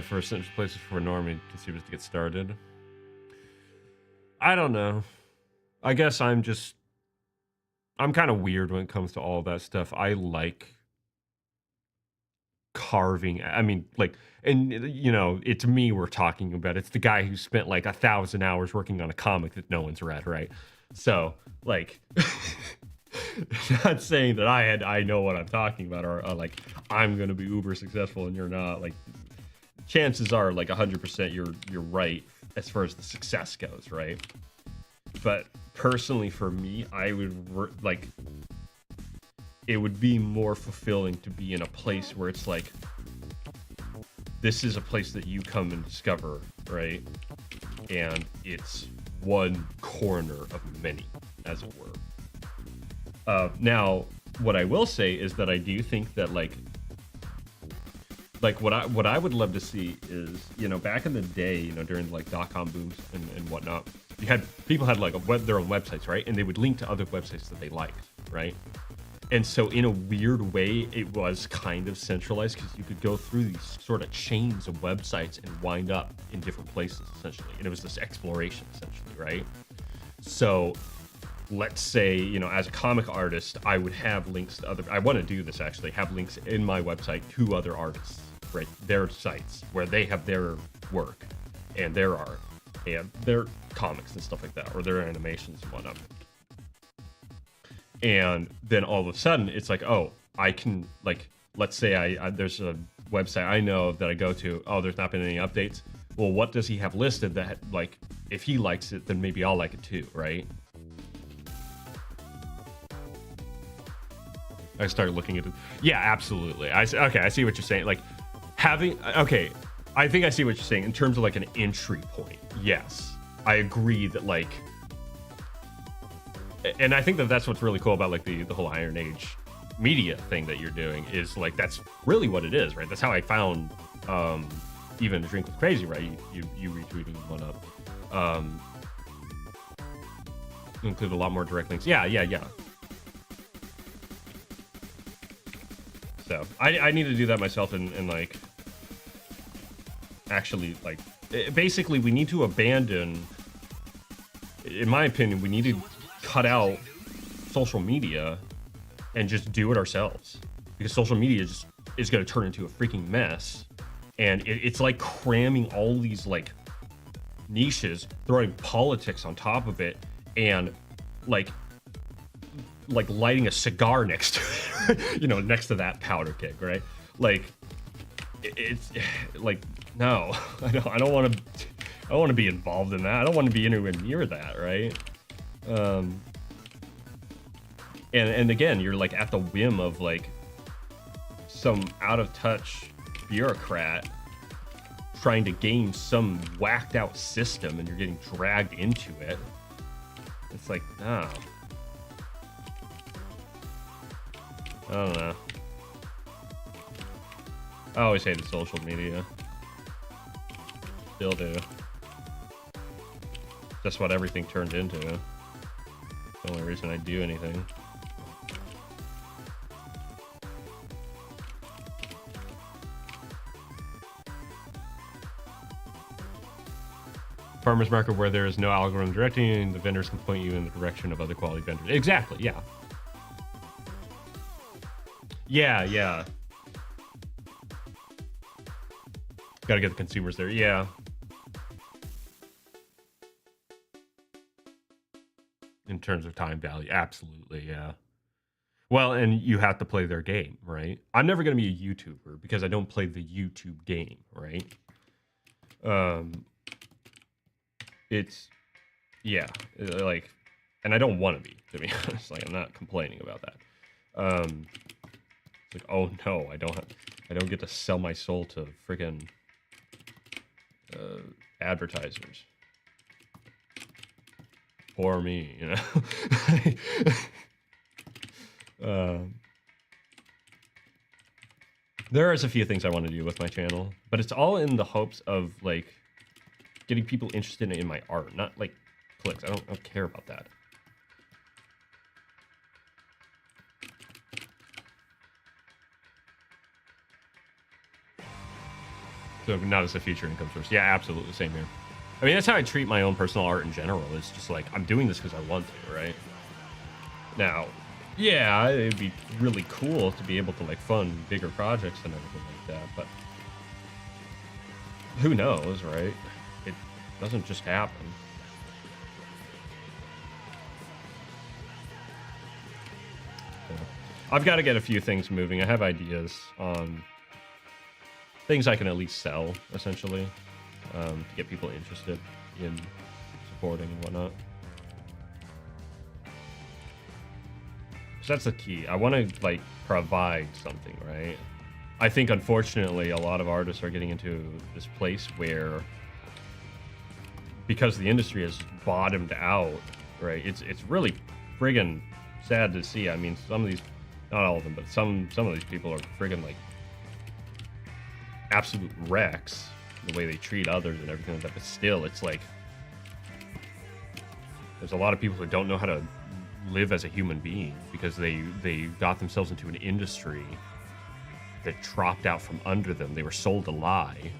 For essential places for normie consumers to get started. I don't know. I guess I'm kind of weird when it comes to all that stuff. I like carving. I mean, like, and you know, it's me we're talking about. It's the guy who spent like 1,000 hours working on a comic that no one's read, right? So, like, not saying that I know what I'm talking about, or like I'm gonna be uber successful and you're not. Like, chances are like 100% you're right as far as the success goes, right? But personally, for me, I would like, it would be more fulfilling to be in a place where it's like, this is a place that you come and discover, right? And it's one corner of many, as it were. Now, what I will say is that I do think that like what I would love to see is, you know, back in the day, you know, during like .com booms and whatnot, people had like their own websites, right? And they would link to other websites that they liked, right? And so in a weird way, it was kind of centralized because you could go through these sort of chains of websites and wind up in different places, essentially. And it was this exploration, essentially, right? So let's say, you know, as a comic artist, I would have links to I want to do this actually, have links in my website to other artists, right? Their sites where they have their work and their art and their comics and stuff like that, or their animations and whatnot. And then all of a sudden it's like, oh, I can, like, let's say I there's a website I know that I go to, oh, there's not been any updates. Well, what does he have listed that, like, if he likes it, then maybe I'll like it too, right? I started looking at it. Yeah, absolutely. Okay, I see what you're saying. Like, okay, I think I see what you're saying in terms of like an entry point. Yes, I agree that, like, and I think that's what's really cool about like the whole Iron Age media thing that you're doing is like, that's really what it is, right? That's how I found even Drink with Crazy, right? You retweeting and whatnot. Include a lot more direct links. Yeah. So I need to do that myself and like, actually, like, basically we need to abandon, in my opinion, we need to cut out social media and just do it ourselves, because social media just is going to turn into a freaking mess, and it's like cramming all these like niches, throwing politics on top of it, and like lighting a cigar next to it, you know, next to that powder keg, right? Like it's like, no, I don't want to be involved in that. I don't want to be anywhere near that, right? And again, you're like at the whim of like some out of touch bureaucrat trying to game some whacked out system, and you're getting dragged into it. It's like, no. I don't know. I always hated social media. Still do. That's what everything turned into. The only reason I do anything. Farmers market where there is no algorithm directing, the vendors can point you in the direction of other quality vendors. Exactly, yeah. Yeah. Gotta get the consumers there, yeah. In terms of time value, absolutely, yeah. Well, and you have to play their game, right? I'm never gonna be a YouTuber because I don't play the YouTube game, right? It's, yeah, like, and I don't want to be, to be honest. Like, I'm not complaining about that. It's like, oh no, I don't get to sell my soul to friggin' advertisers. Poor me, you know. There is a few things I want to do with my channel, but it's all in the hopes of like getting people interested in my art, not like clicks. I don't care about that. So not as a future income source. Yeah, absolutely. Same here. I mean, that's how I treat my own personal art in general. It's just like, I'm doing this because I want to, right? Now, yeah, it'd be really cool to be able to like fund bigger projects and everything like that, but who knows, right? It doesn't just happen. So, I've got to get a few things moving. I have ideas on things I can at least sell, essentially, to get people interested in supporting and whatnot. So that's the key. I want to like provide something, right? I think unfortunately a lot of artists are getting into this place where, because the industry has bottomed out, right? It's really friggin' sad to see. I mean, some of these, not all of them, but some of these people are friggin' like absolute wrecks, the way they treat others and everything like that. But still, it's like there's a lot of people who don't know how to live as a human being because they got themselves into an industry that dropped out from under them. They were sold a lie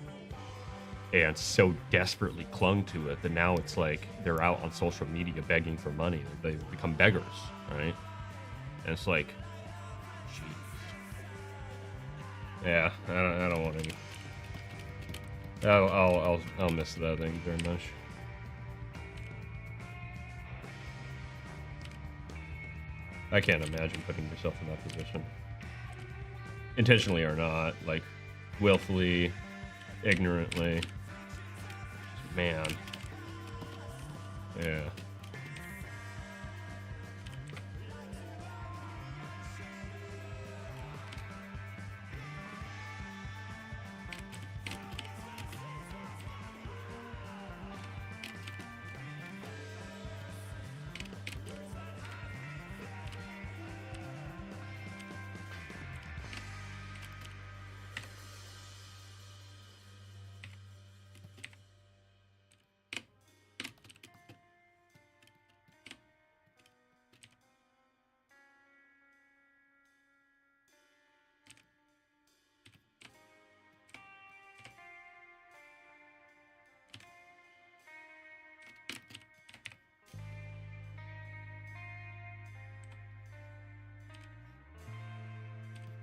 and so desperately clung to it that now it's like they're out on social media begging for money. They've become beggars, right? And it's like, geez. Yeah, I don't want to. I'll miss that thing very much. I can't imagine putting yourself in that position, intentionally or not, like willfully, ignorantly. Man, yeah.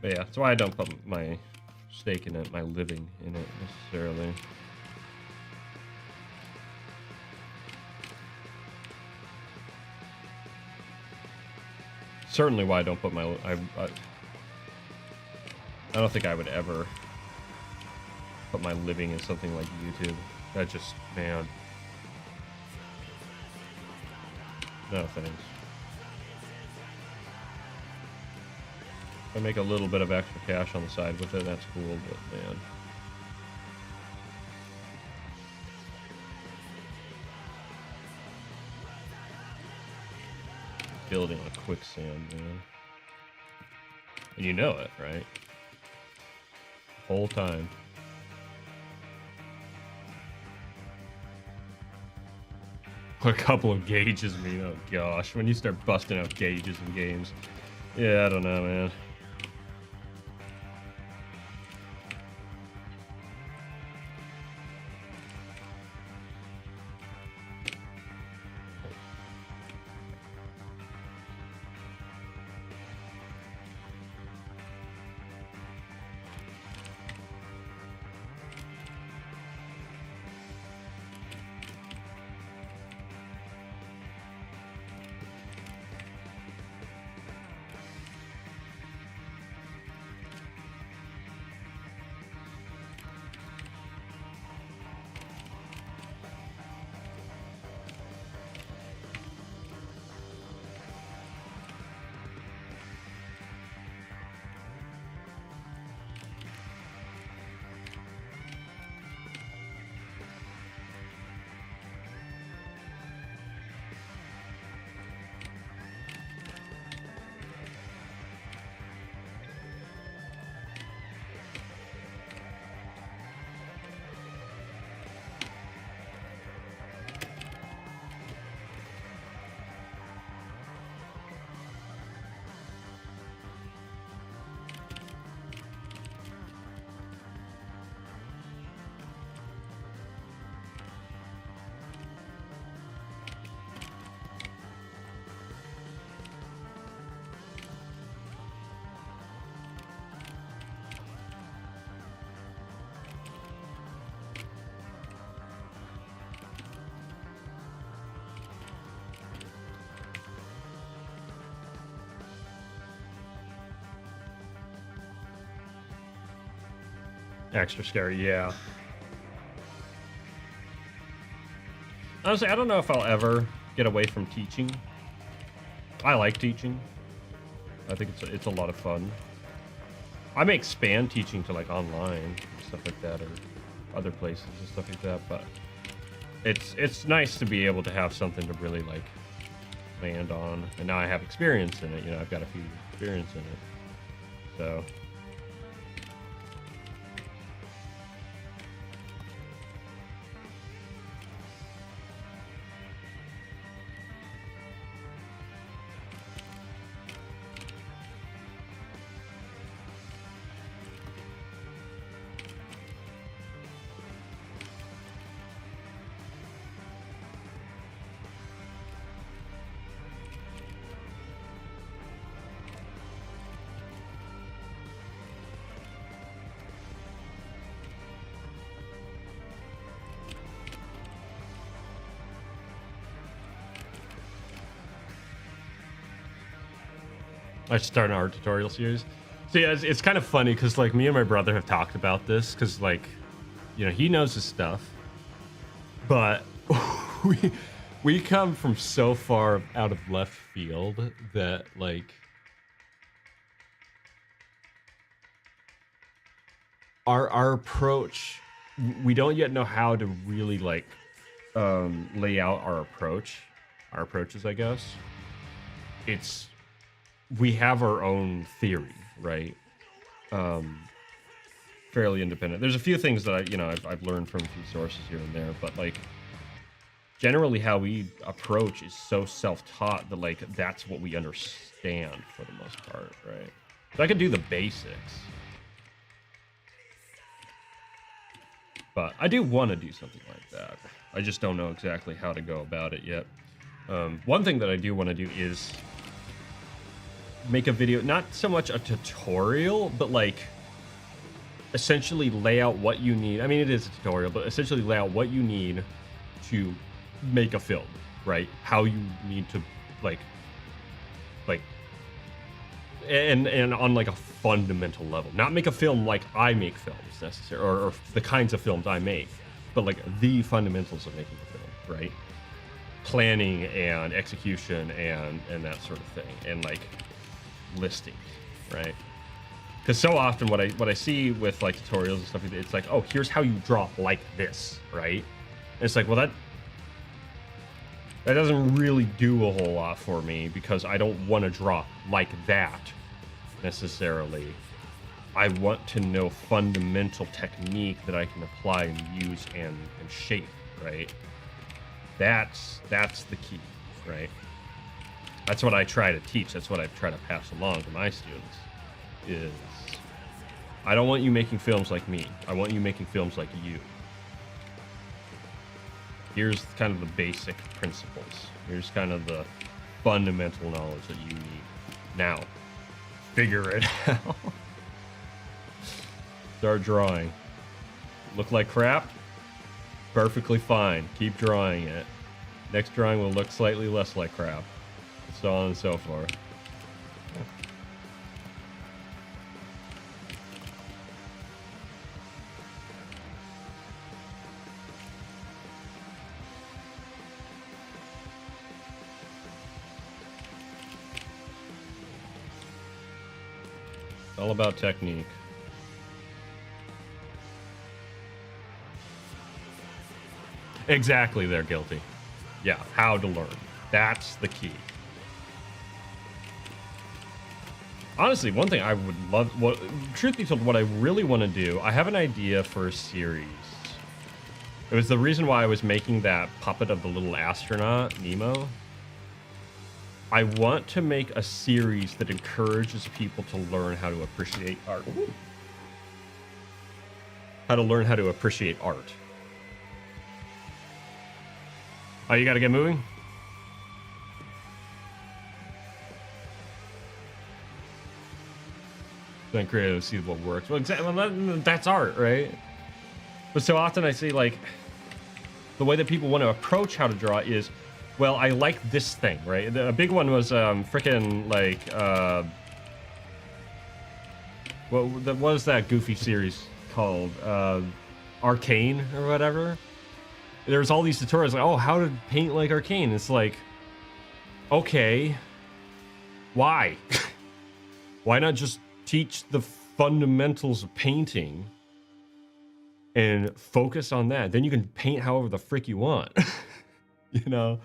But yeah, that's why I don't put my stake in it, my living in it necessarily. Certainly why I don't put my... I don't think I would ever put my living in something like YouTube. That just, man. No thanks. If I make a little bit of extra cash on the side with it, that's cool, but man. Building on quicksand, man. And you know it, right? The whole time. What a couple of gauges mean, oh gosh. When you start busting out gauges in games. Yeah, I don't know, man. Extra scary, yeah. Honestly, I don't know if I'll ever get away from teaching. I like teaching. I think it's a lot of fun. I may expand teaching to like online and stuff like that, or other places and stuff like that, but it's nice to be able to have something to really like land on. And now I have experience in it, you know, I've got a few experience in it. So I should start an art tutorial series. So yeah, it's kind of funny because like me and my brother have talked about this because like, you know, he knows his stuff, but we come from so far out of left field that like our approach, we don't yet know how to really like lay out our approaches, I guess. It's we have our own theory, right? Fairly independent. There's a few things that I've learned from a few sources here and there, but like generally how we approach is so self-taught that like that's what we understand for the most part, right? So I can do the basics, but I do want to do something like that. I just don't know exactly how to go about it yet. One thing that I do want to do is make a video, not so much a tutorial, but like essentially lay out what you need. I mean, it is a tutorial, but essentially lay out what you need to make a film, right? How you need to like and on like a fundamental level, not make a film like I make films necessarily, or the kinds of films I make, but like the fundamentals of making a film, right? Planning and execution and that sort of thing, and like listings, right? Because so often what I see with like tutorials and stuff, it's like, oh, here's how you draw like this, right? And it's like, well, that doesn't really do a whole lot for me, because I don't want to draw like that necessarily. I want to know fundamental technique that I can apply and use and shape, right? That's the key, right? That's what I try to teach. That's what I try to pass along to my students, is I don't want you making films like me. I want you making films like you. Here's kind of the basic principles. Here's kind of the fundamental knowledge that you need. Now, figure it out. Start drawing. Look like crap? Perfectly fine. Keep drawing it. Next drawing will look slightly less like crap. So on and so forth. All about technique. Exactly, they're guilty. Yeah, how to learn. That's the key. Honestly, one thing I would love, truth be told, what I really want to do, I have an idea for a series. It was the reason why I was making that puppet of the little astronaut, Nemo. I want to make a series that encourages people to learn how to appreciate art. Ooh. How to learn how to appreciate art. Oh, you gotta get moving? Then creative, see what works. Well, exactly. Well, that's art, right? But so often I see, like, the way that people want to approach how to draw is, well, I like this thing, right? A big one was freaking like what was that goofy series called? Arcane or whatever. There's all these tutorials like, oh, how to paint like Arcane. It's like, okay, why? Why not just teach the fundamentals of painting and focus on that? Then you can paint however the frick you want. You know,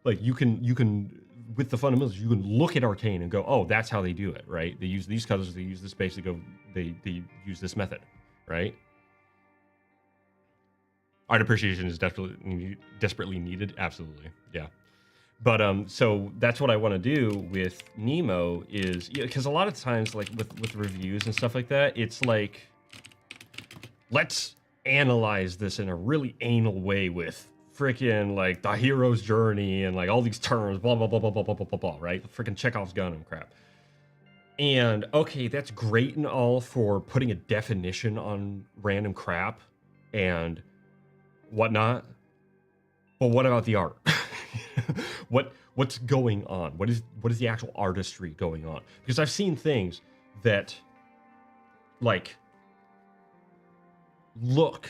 like you can with the fundamentals, you can look at Arcane and go, oh, that's how they do it, right? They use these colors, they use this base, they use this method, right? Art appreciation is desperately needed, absolutely, yeah. But so that's what I want to do with Nemo is, because a lot of times, like with reviews and stuff like that, it's like, let's analyze this in a really anal way with freaking like the hero's journey and like all these terms, blah blah blah blah blah blah blah blah, right? Freaking Chekhov's gun and crap. And okay, that's great and all for putting a definition on random crap and whatnot. But what about the art? What's going on? What is the actual artistry going on? Because I've seen things that like look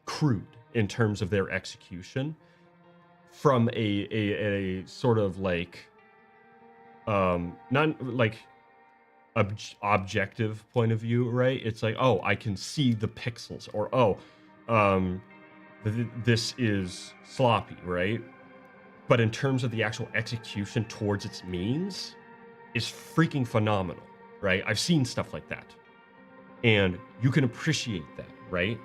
crude in terms of their execution from a sort of like not like objective point of view, right? It's like, oh, I can see the pixels, or oh, this is sloppy, right? But in terms of the actual execution towards its means, is freaking phenomenal, right? I've seen stuff like that, and you can appreciate that, right?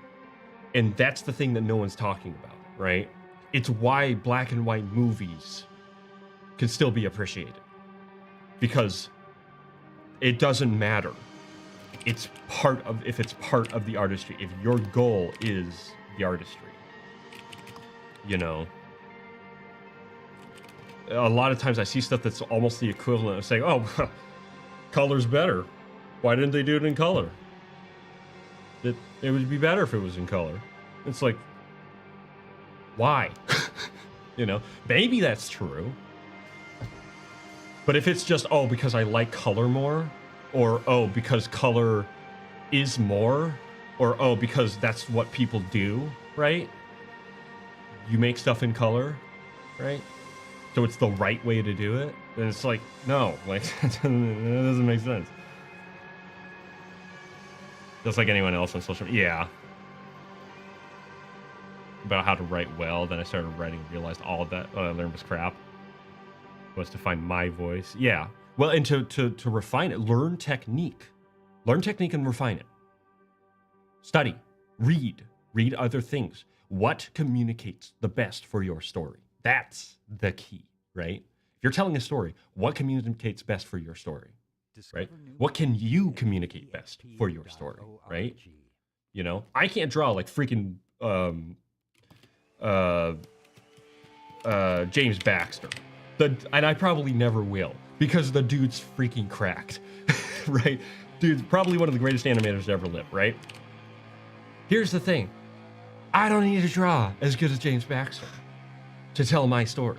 And that's the thing that no one's talking about, right? It's why black and white movies can still be appreciated, because it doesn't matter. It's part of, if it's part of the artistry, if your goal is the artistry, you know. A lot of times I see stuff that's almost the equivalent of saying, oh, Color's better. Why didn't they do it in color? It would be better if it was in color. It's like, why? You know, maybe that's true. But if it's just, oh, because I like color more, or oh, because color is more, or oh, because that's what people do, right? You make stuff in color, right? So it's the right way to do it. And it's like, no, like that doesn't make sense. Just like anyone else on social media. Yeah. About how to write well. Then I started writing and realized all of that what I learned was crap. Was to find my voice. Yeah. Well, and to refine it, learn technique. Learn technique and refine it. Study. Read other things. What communicates the best for your story? That's the key, right? If you're telling a story, what communicates best for your story, right? What can you communicate best for your story, right? You know, I can't draw like freaking James Baxter, and I probably never will because the dude's freaking cracked, right? Dude's probably one of the greatest animators to ever live, right? Here's the thing. I don't need to draw as good as James Baxter to tell my story.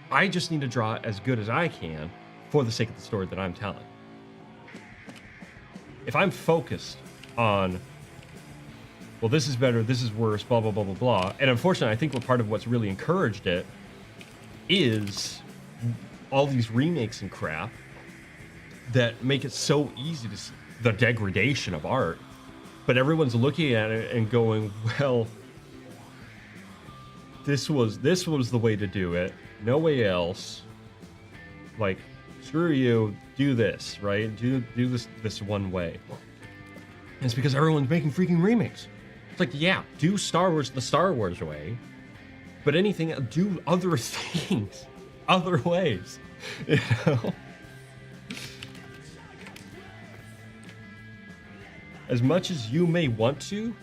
I just need to draw as good as I can for the sake of the story that I'm telling. If I'm focused on, well, this is better, this is worse, blah, blah, blah, blah, blah. And unfortunately, I think what part of what's really encouraged it is all these remakes and crap that make it so easy to see the degradation of art. But everyone's looking at it and going, well, this was the way to do it. No way else. Like, screw you, do this, right? Do this one way. And it's because everyone's making freaking remakes. It's like, yeah, do Star Wars the Star Wars way, but anything, do other things, other ways, you know? As much as you may want to,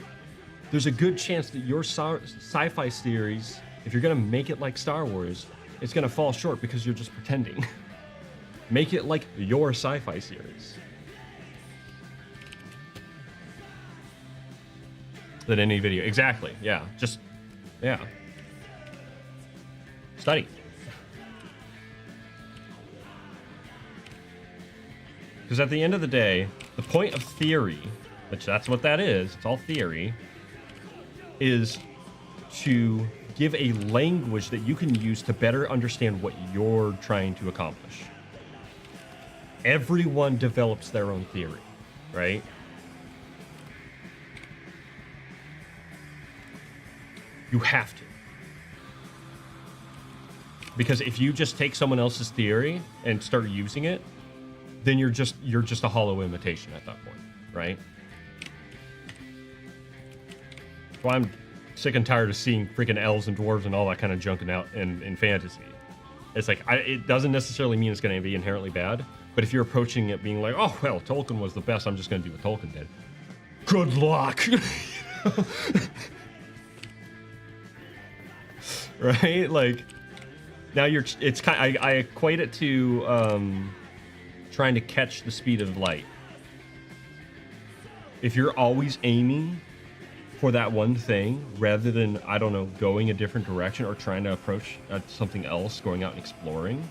there's a good chance that your sci-fi series, if you're gonna make it like Star Wars, it's gonna fall short because you're just pretending. Make it like your sci-fi series. Than any video. Exactly, yeah. Just, yeah. Study. Because at the end of the day, the point of theory, which that's what that is, it's all theory, is to give a language that you can use to better understand what you're trying to accomplish. Everyone develops their own theory, right? You have to. Because if you just take someone else's theory and start using it, then you're just a hollow imitation at that point, right? Well, I'm sick and tired of seeing freaking elves and dwarves and all that kind of junk out in fantasy. It's like, it doesn't necessarily mean it's going to be inherently bad, but if you're approaching it being like, oh, well, Tolkien was the best, I'm just going to do what Tolkien did. Good luck! Right? Like, now it's kind. I equate it to trying to catch the speed of light. If you're always aiming for that one thing rather than, I don't know, going a different direction or trying to approach something else, going out and exploring,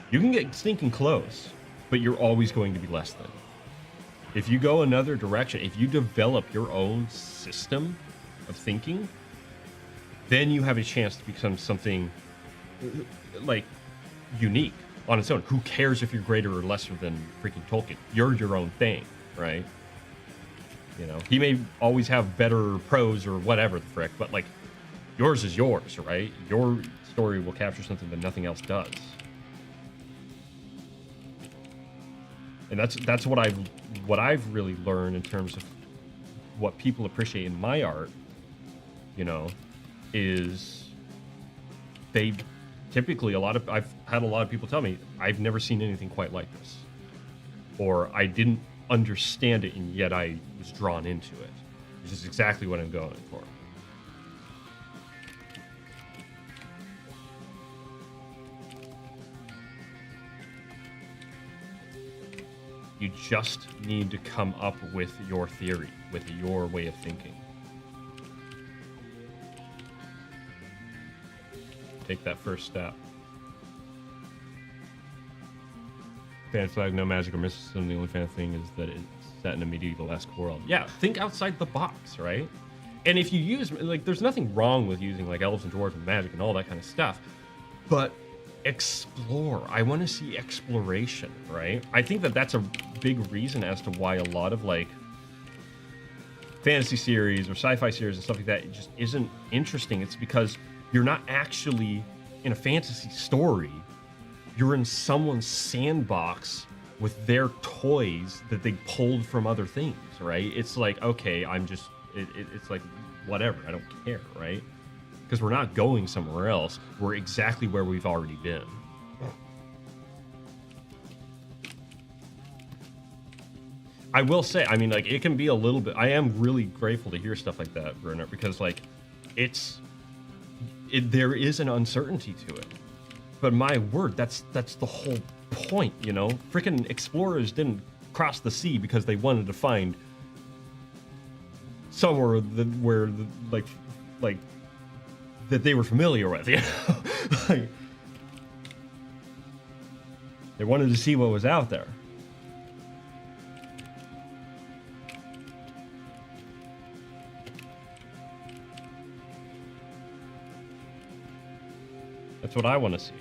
you can get stinking close, but you're always going to be less than. If you go another direction, if you develop your own system of thinking, then you have a chance to become something like unique on its own. Who cares if you're greater or lesser than freaking Tolkien? You're your own thing, right? You know, he may always have better prose or whatever the frick, but like, yours is yours, right? Your story will capture something that nothing else does. And that's what I've really learned in terms of what people appreciate in my art, you know, is they typically, I've had a lot of people tell me, I've never seen anything quite like this. Or I didn't understand it and yet I was drawn into it, which is exactly what I'm going for. You just need to come up with your theory, with your way of thinking. Take that first step. Fan flag, no magic or mysticism. The only fan thing is that it's set in a medieval-esque world. Yeah, think outside the box, right? And if you use, like, there's nothing wrong with using, like, elves and dwarves and magic and all that kind of stuff. But explore. I want to see exploration, right? I think that that's a big reason as to why a lot of, like, fantasy series or sci-fi series and stuff like that, it just isn't interesting. It's because you're not actually in a fantasy story. You're in someone's sandbox with their toys that they pulled from other things, right? It's like, okay, I'm just, it's like, whatever, I don't care, right? Because we're not going somewhere else. We're exactly where we've already been. I will say, I mean, like, it can be a little bit, I am really grateful to hear stuff like that, Bernard, because, like, there is an uncertainty to it. But my word, that's the whole point, you know? Freaking explorers didn't cross the sea because they wanted to find somewhere where that they were familiar with, you know? Like, they wanted to see what was out there. That's what I want to see.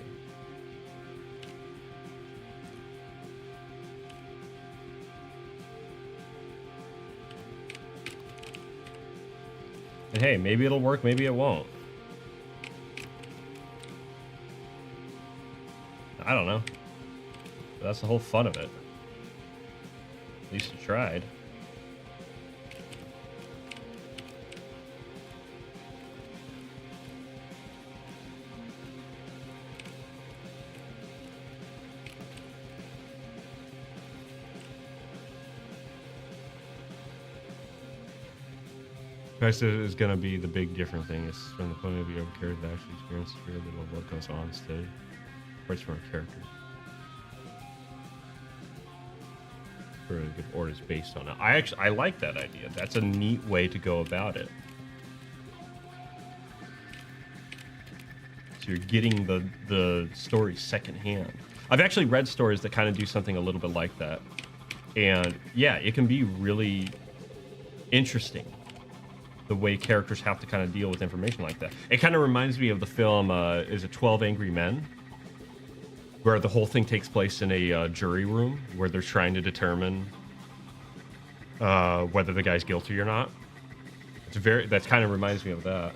And hey, maybe it'll work, maybe it won't. I don't know. But that's the whole fun of it. At least you tried. Christ is going to be the big different thing. Is from the point of view of a character that actually experiences very little of what goes on instead. Parts from a character. Really good orders based on it. I like that idea. That's a neat way to go about it. So you're getting the story secondhand. I've actually read stories that kind of do something a little bit like that. And yeah, it can be really interesting. The way characters have to kind of deal with information like that. It kind of reminds me of the film, is it 12 Angry Men? Where the whole thing takes place in a jury room where they're trying to determine whether the guy's guilty or not. That kind of reminds me of that.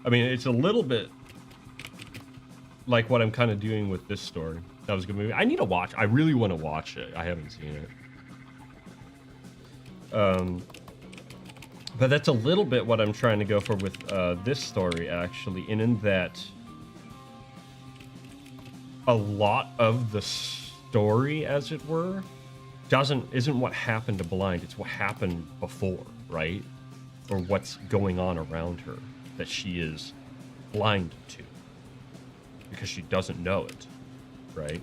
I mean, it's a little bit like what I'm kind of doing with this story. That was a good movie. I need to watch. I really want to watch it. I haven't seen it. But that's a little bit what I'm trying to go for with this story, actually. And in that, a lot of the story, as it were, isn't what happened to Blind. It's what happened before, right? Or what's going on around her that she is blind to. Because she doesn't know it, right?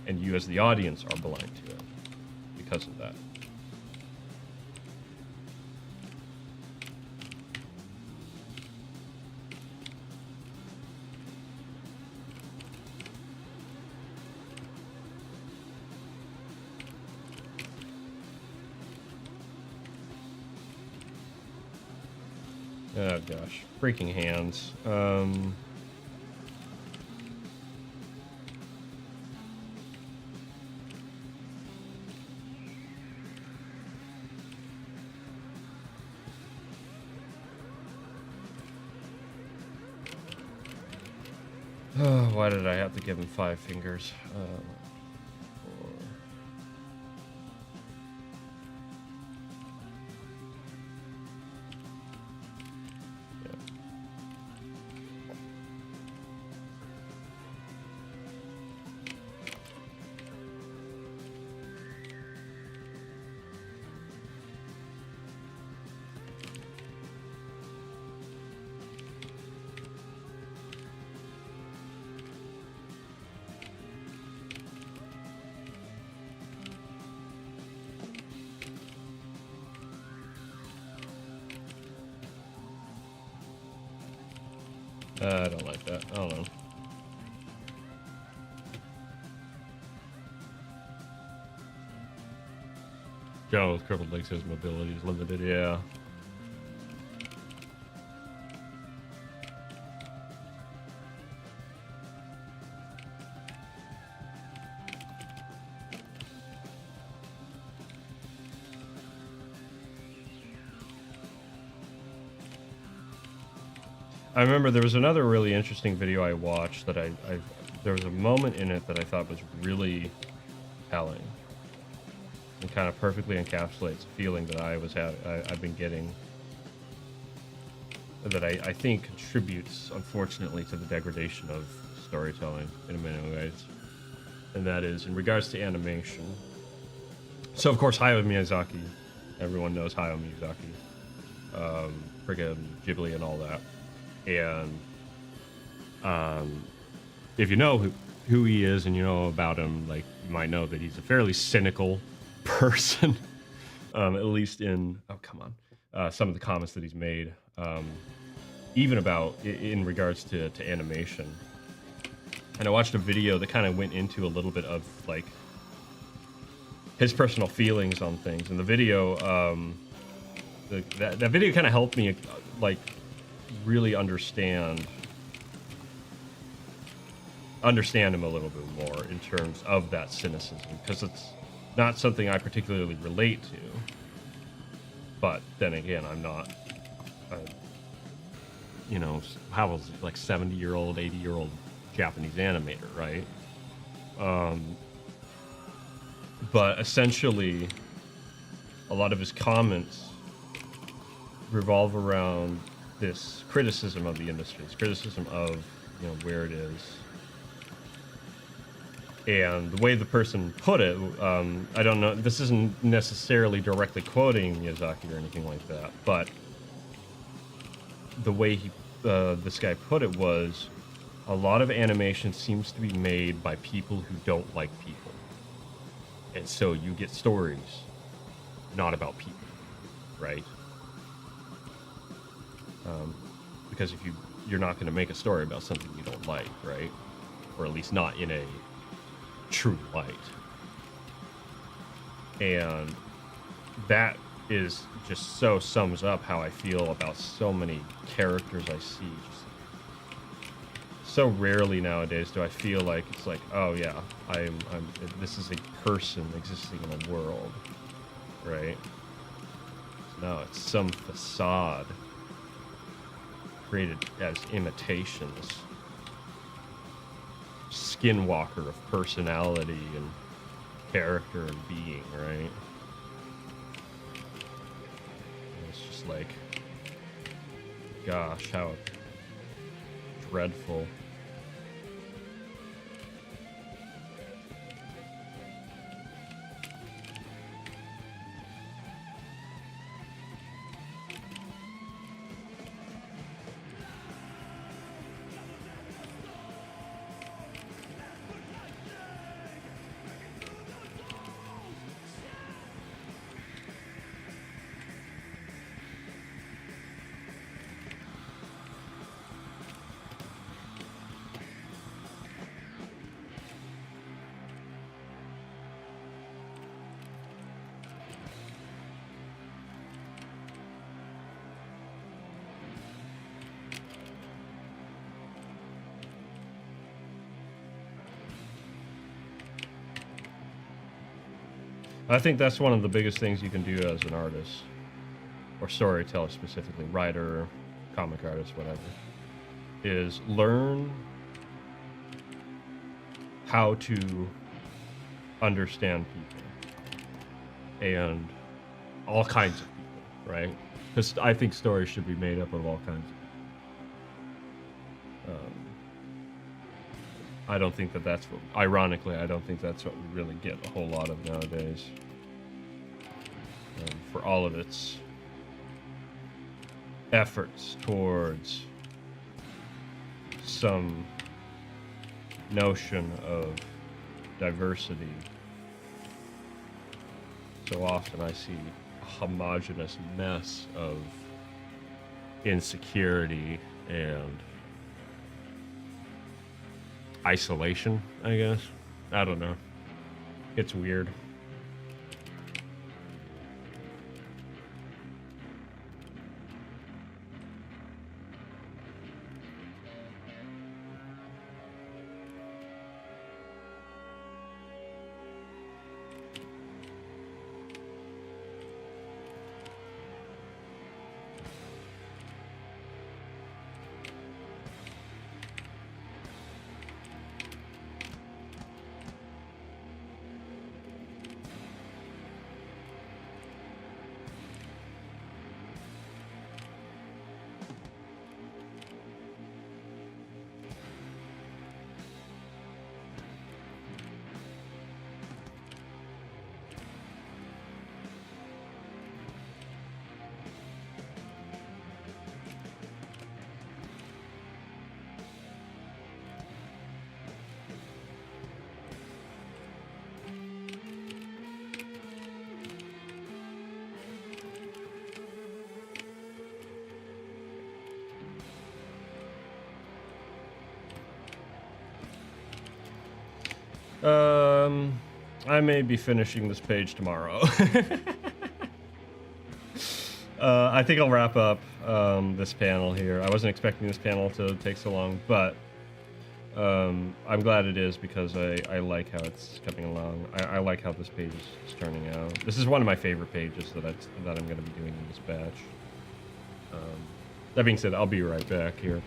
And you as the audience are blind to it because of that. Oh gosh, freaking hands. Oh, why did I have to give him 5 fingers? I don't like that. I don't know. John with crippled legs says mobility is limited. Yeah. I remember there was another really interesting video I watched that there was a moment in it that I thought was really telling and kind of perfectly encapsulates a feeling that I've been getting, that I think contributes, unfortunately, to the degradation of storytelling in many ways, and that is in regards to animation. So of course Hayao Miyazaki, everyone knows Hayao Miyazaki, friggin' Ghibli and all that. And if you know who he is and you know about him, like, you might know that he's a fairly cynical person, at least in some of the comments that he's made, even about in regards to animation. And I watched a video that kind of went into a little bit of like his personal feelings on things, and the video that video kind of helped me like really understand him a little bit more in terms of that cynicism, because it's not something I particularly relate to. But then again, I'm not, how was it, like 70-year-old, 80-year-old Japanese animator, right? But essentially, a lot of his comments revolve around this criticism of the industry, this criticism of where it is, and the way the person put it. I don't know. This isn't necessarily directly quoting Miyazaki or anything like that, but the way this guy put it was, a lot of animation seems to be made by people who don't like people, and so you get stories not about people, right? Because if you're not going to make a story about something you don't like, right? Or at least not in a true light. And that is just so sums up how I feel about so many characters I see. Just so rarely nowadays do I feel like it's like, oh yeah, this is a person existing in a world, right? No, it's some facade created as imitations, skinwalker of personality and character and being, right? And it's just like, gosh, how dreadful. I think that's one of the biggest things you can do as an artist, or storyteller specifically, writer, comic artist, whatever, is learn how to understand people and all kinds of people, right? Because I think stories should be made up of all kinds of people. I don't think that's what, ironically, I don't think that's what we really get a whole lot of nowadays. For all of its efforts towards some notion of diversity, so often I see a homogenous mess of insecurity and isolation, I guess. I don't know. It's weird. I may be finishing this page tomorrow. I think I'll wrap up this panel here. I wasn't expecting this panel to take so long, but I'm glad it is because I like how it's coming along. I like how this page is turning out. This is one of my favorite pages that I'm going to be doing in this batch. That being said, I'll be right back here.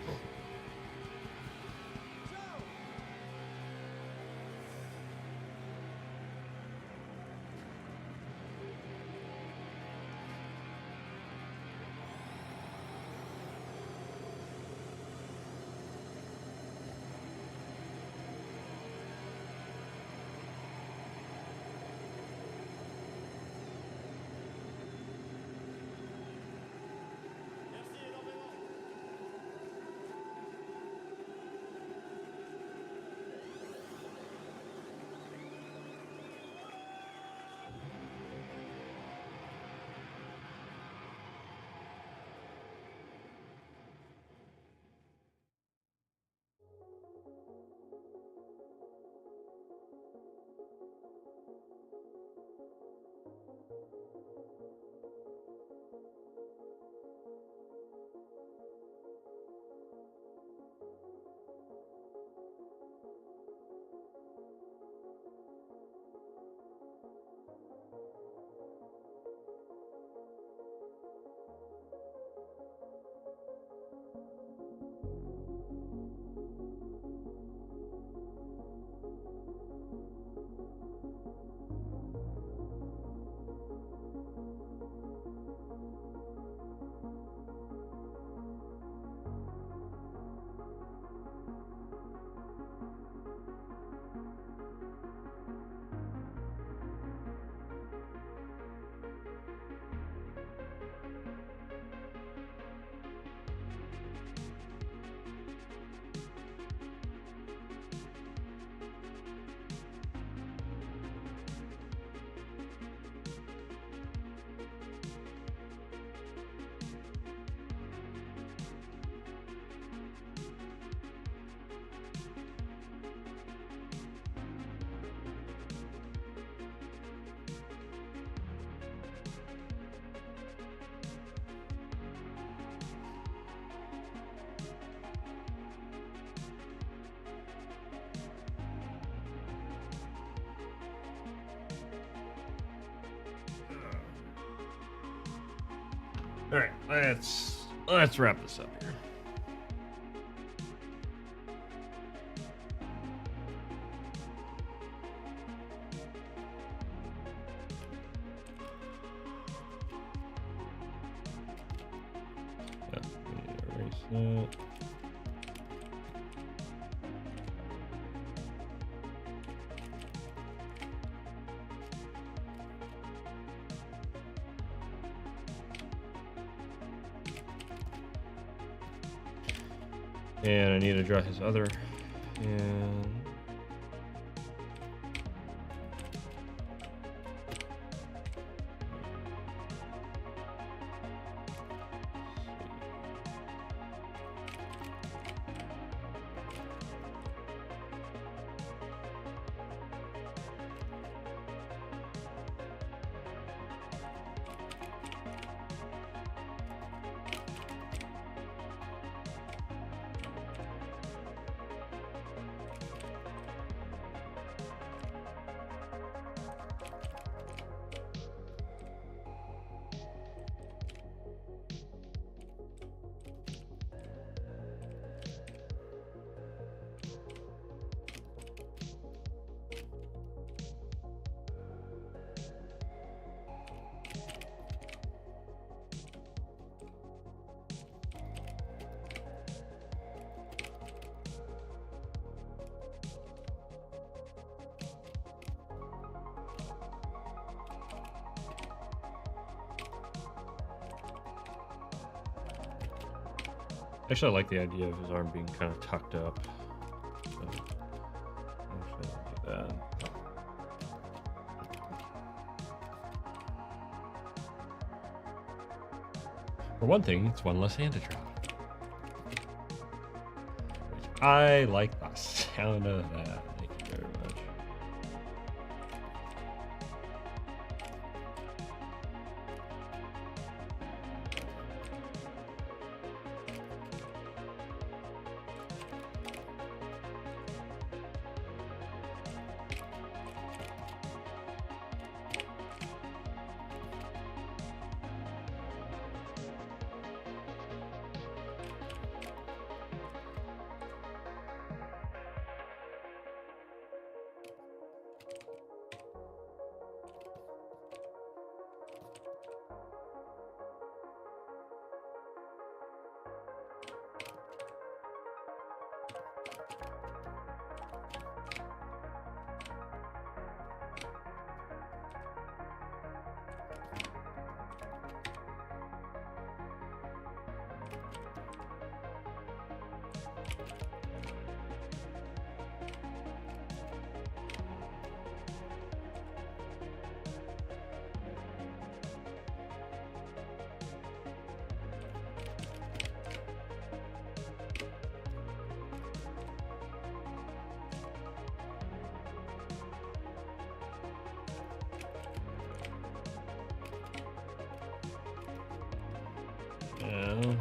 All right, let's wrap this up here. Erase that. And I need to draw his other and Actually, I like the idea of his arm being kind of tucked up. So, actually, I'll do that. For one thing, it's one less hand to draw. I like the sound of that. Thank you very much. Yeah.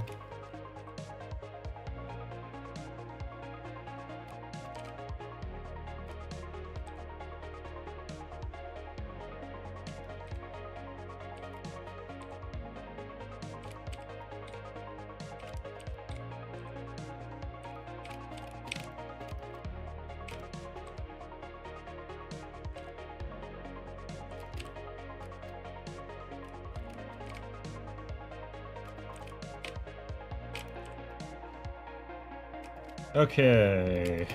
Okay.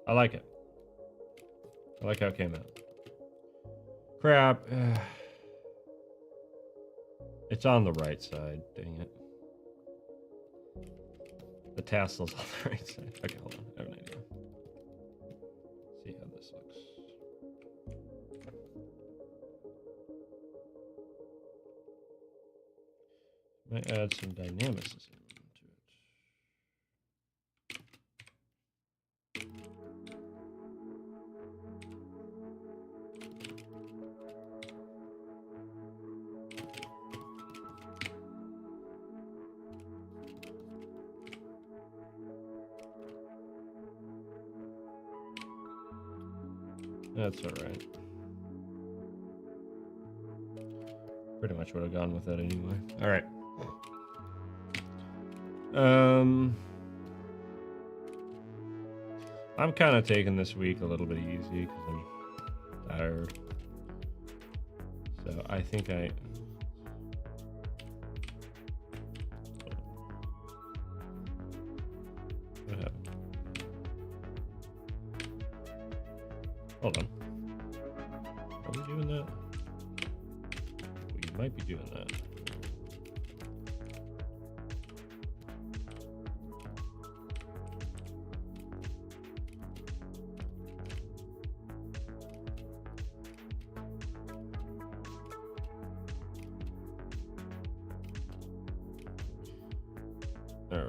I like it. I like how it came out. Crap. It's on the right side. Dang it. The tassel's on the right side. Okay, hold on. I have an idea. See how this looks. Might add some dynamicism to it. That's all right. Pretty much would have gone with that anyway. All right. I'm kind of taking this week a little bit easy because I'm tired. So I think what happened? Hold on. Are we doing that? We might be doing that. All right.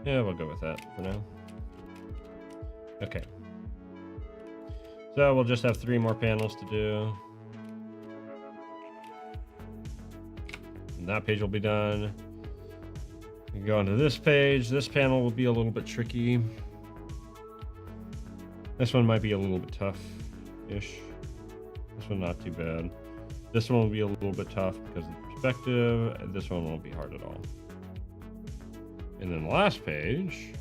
Yeah, we'll go with that for now. Okay. So we'll just have 3 more panels to do. And that page will be done. We can go onto this page. This panel will be a little bit tricky. This one might be a little bit tough-ish. This one not too bad. This one will be a little bit tough because of the perspective. And this one won't be hard at all. And then the last page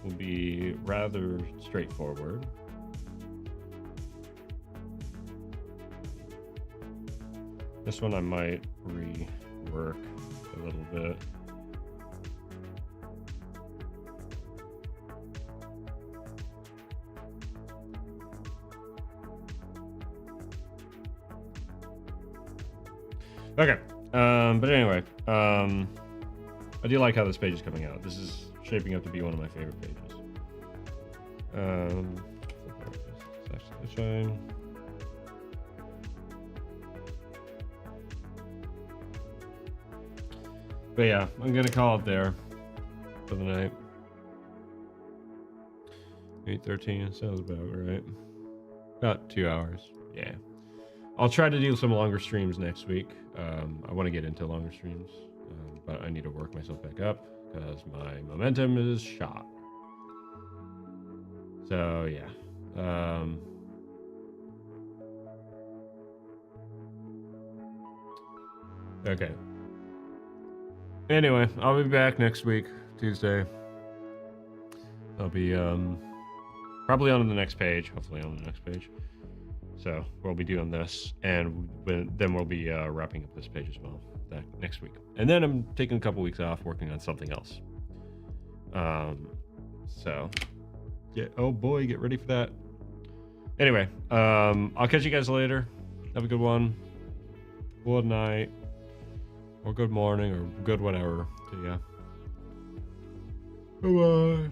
will be rather straightforward. This one I might rework a little bit. Okay, but anyway, I do like how this page is coming out. This is shaping up to be one of my favorite pages. That's fine. But yeah, I'm gonna call it there for the night. 8:13 sounds about right. About 2 hours. Yeah. I'll try to do some longer streams next week. I want to get into longer streams, but I need to work myself back up because my momentum is shot. So yeah. Okay. Anyway, I'll be back next week, Tuesday. I'll be probably on the next page, hopefully on the next page. So we'll be doing this, and then we'll be wrapping up this page as well that next week. And then I'm taking a couple weeks off working on something else. So yeah, oh boy, get ready for that. Anyway, I'll catch you guys later. Have a good one. Good night, or good morning, or good whatever to you. Bye bye.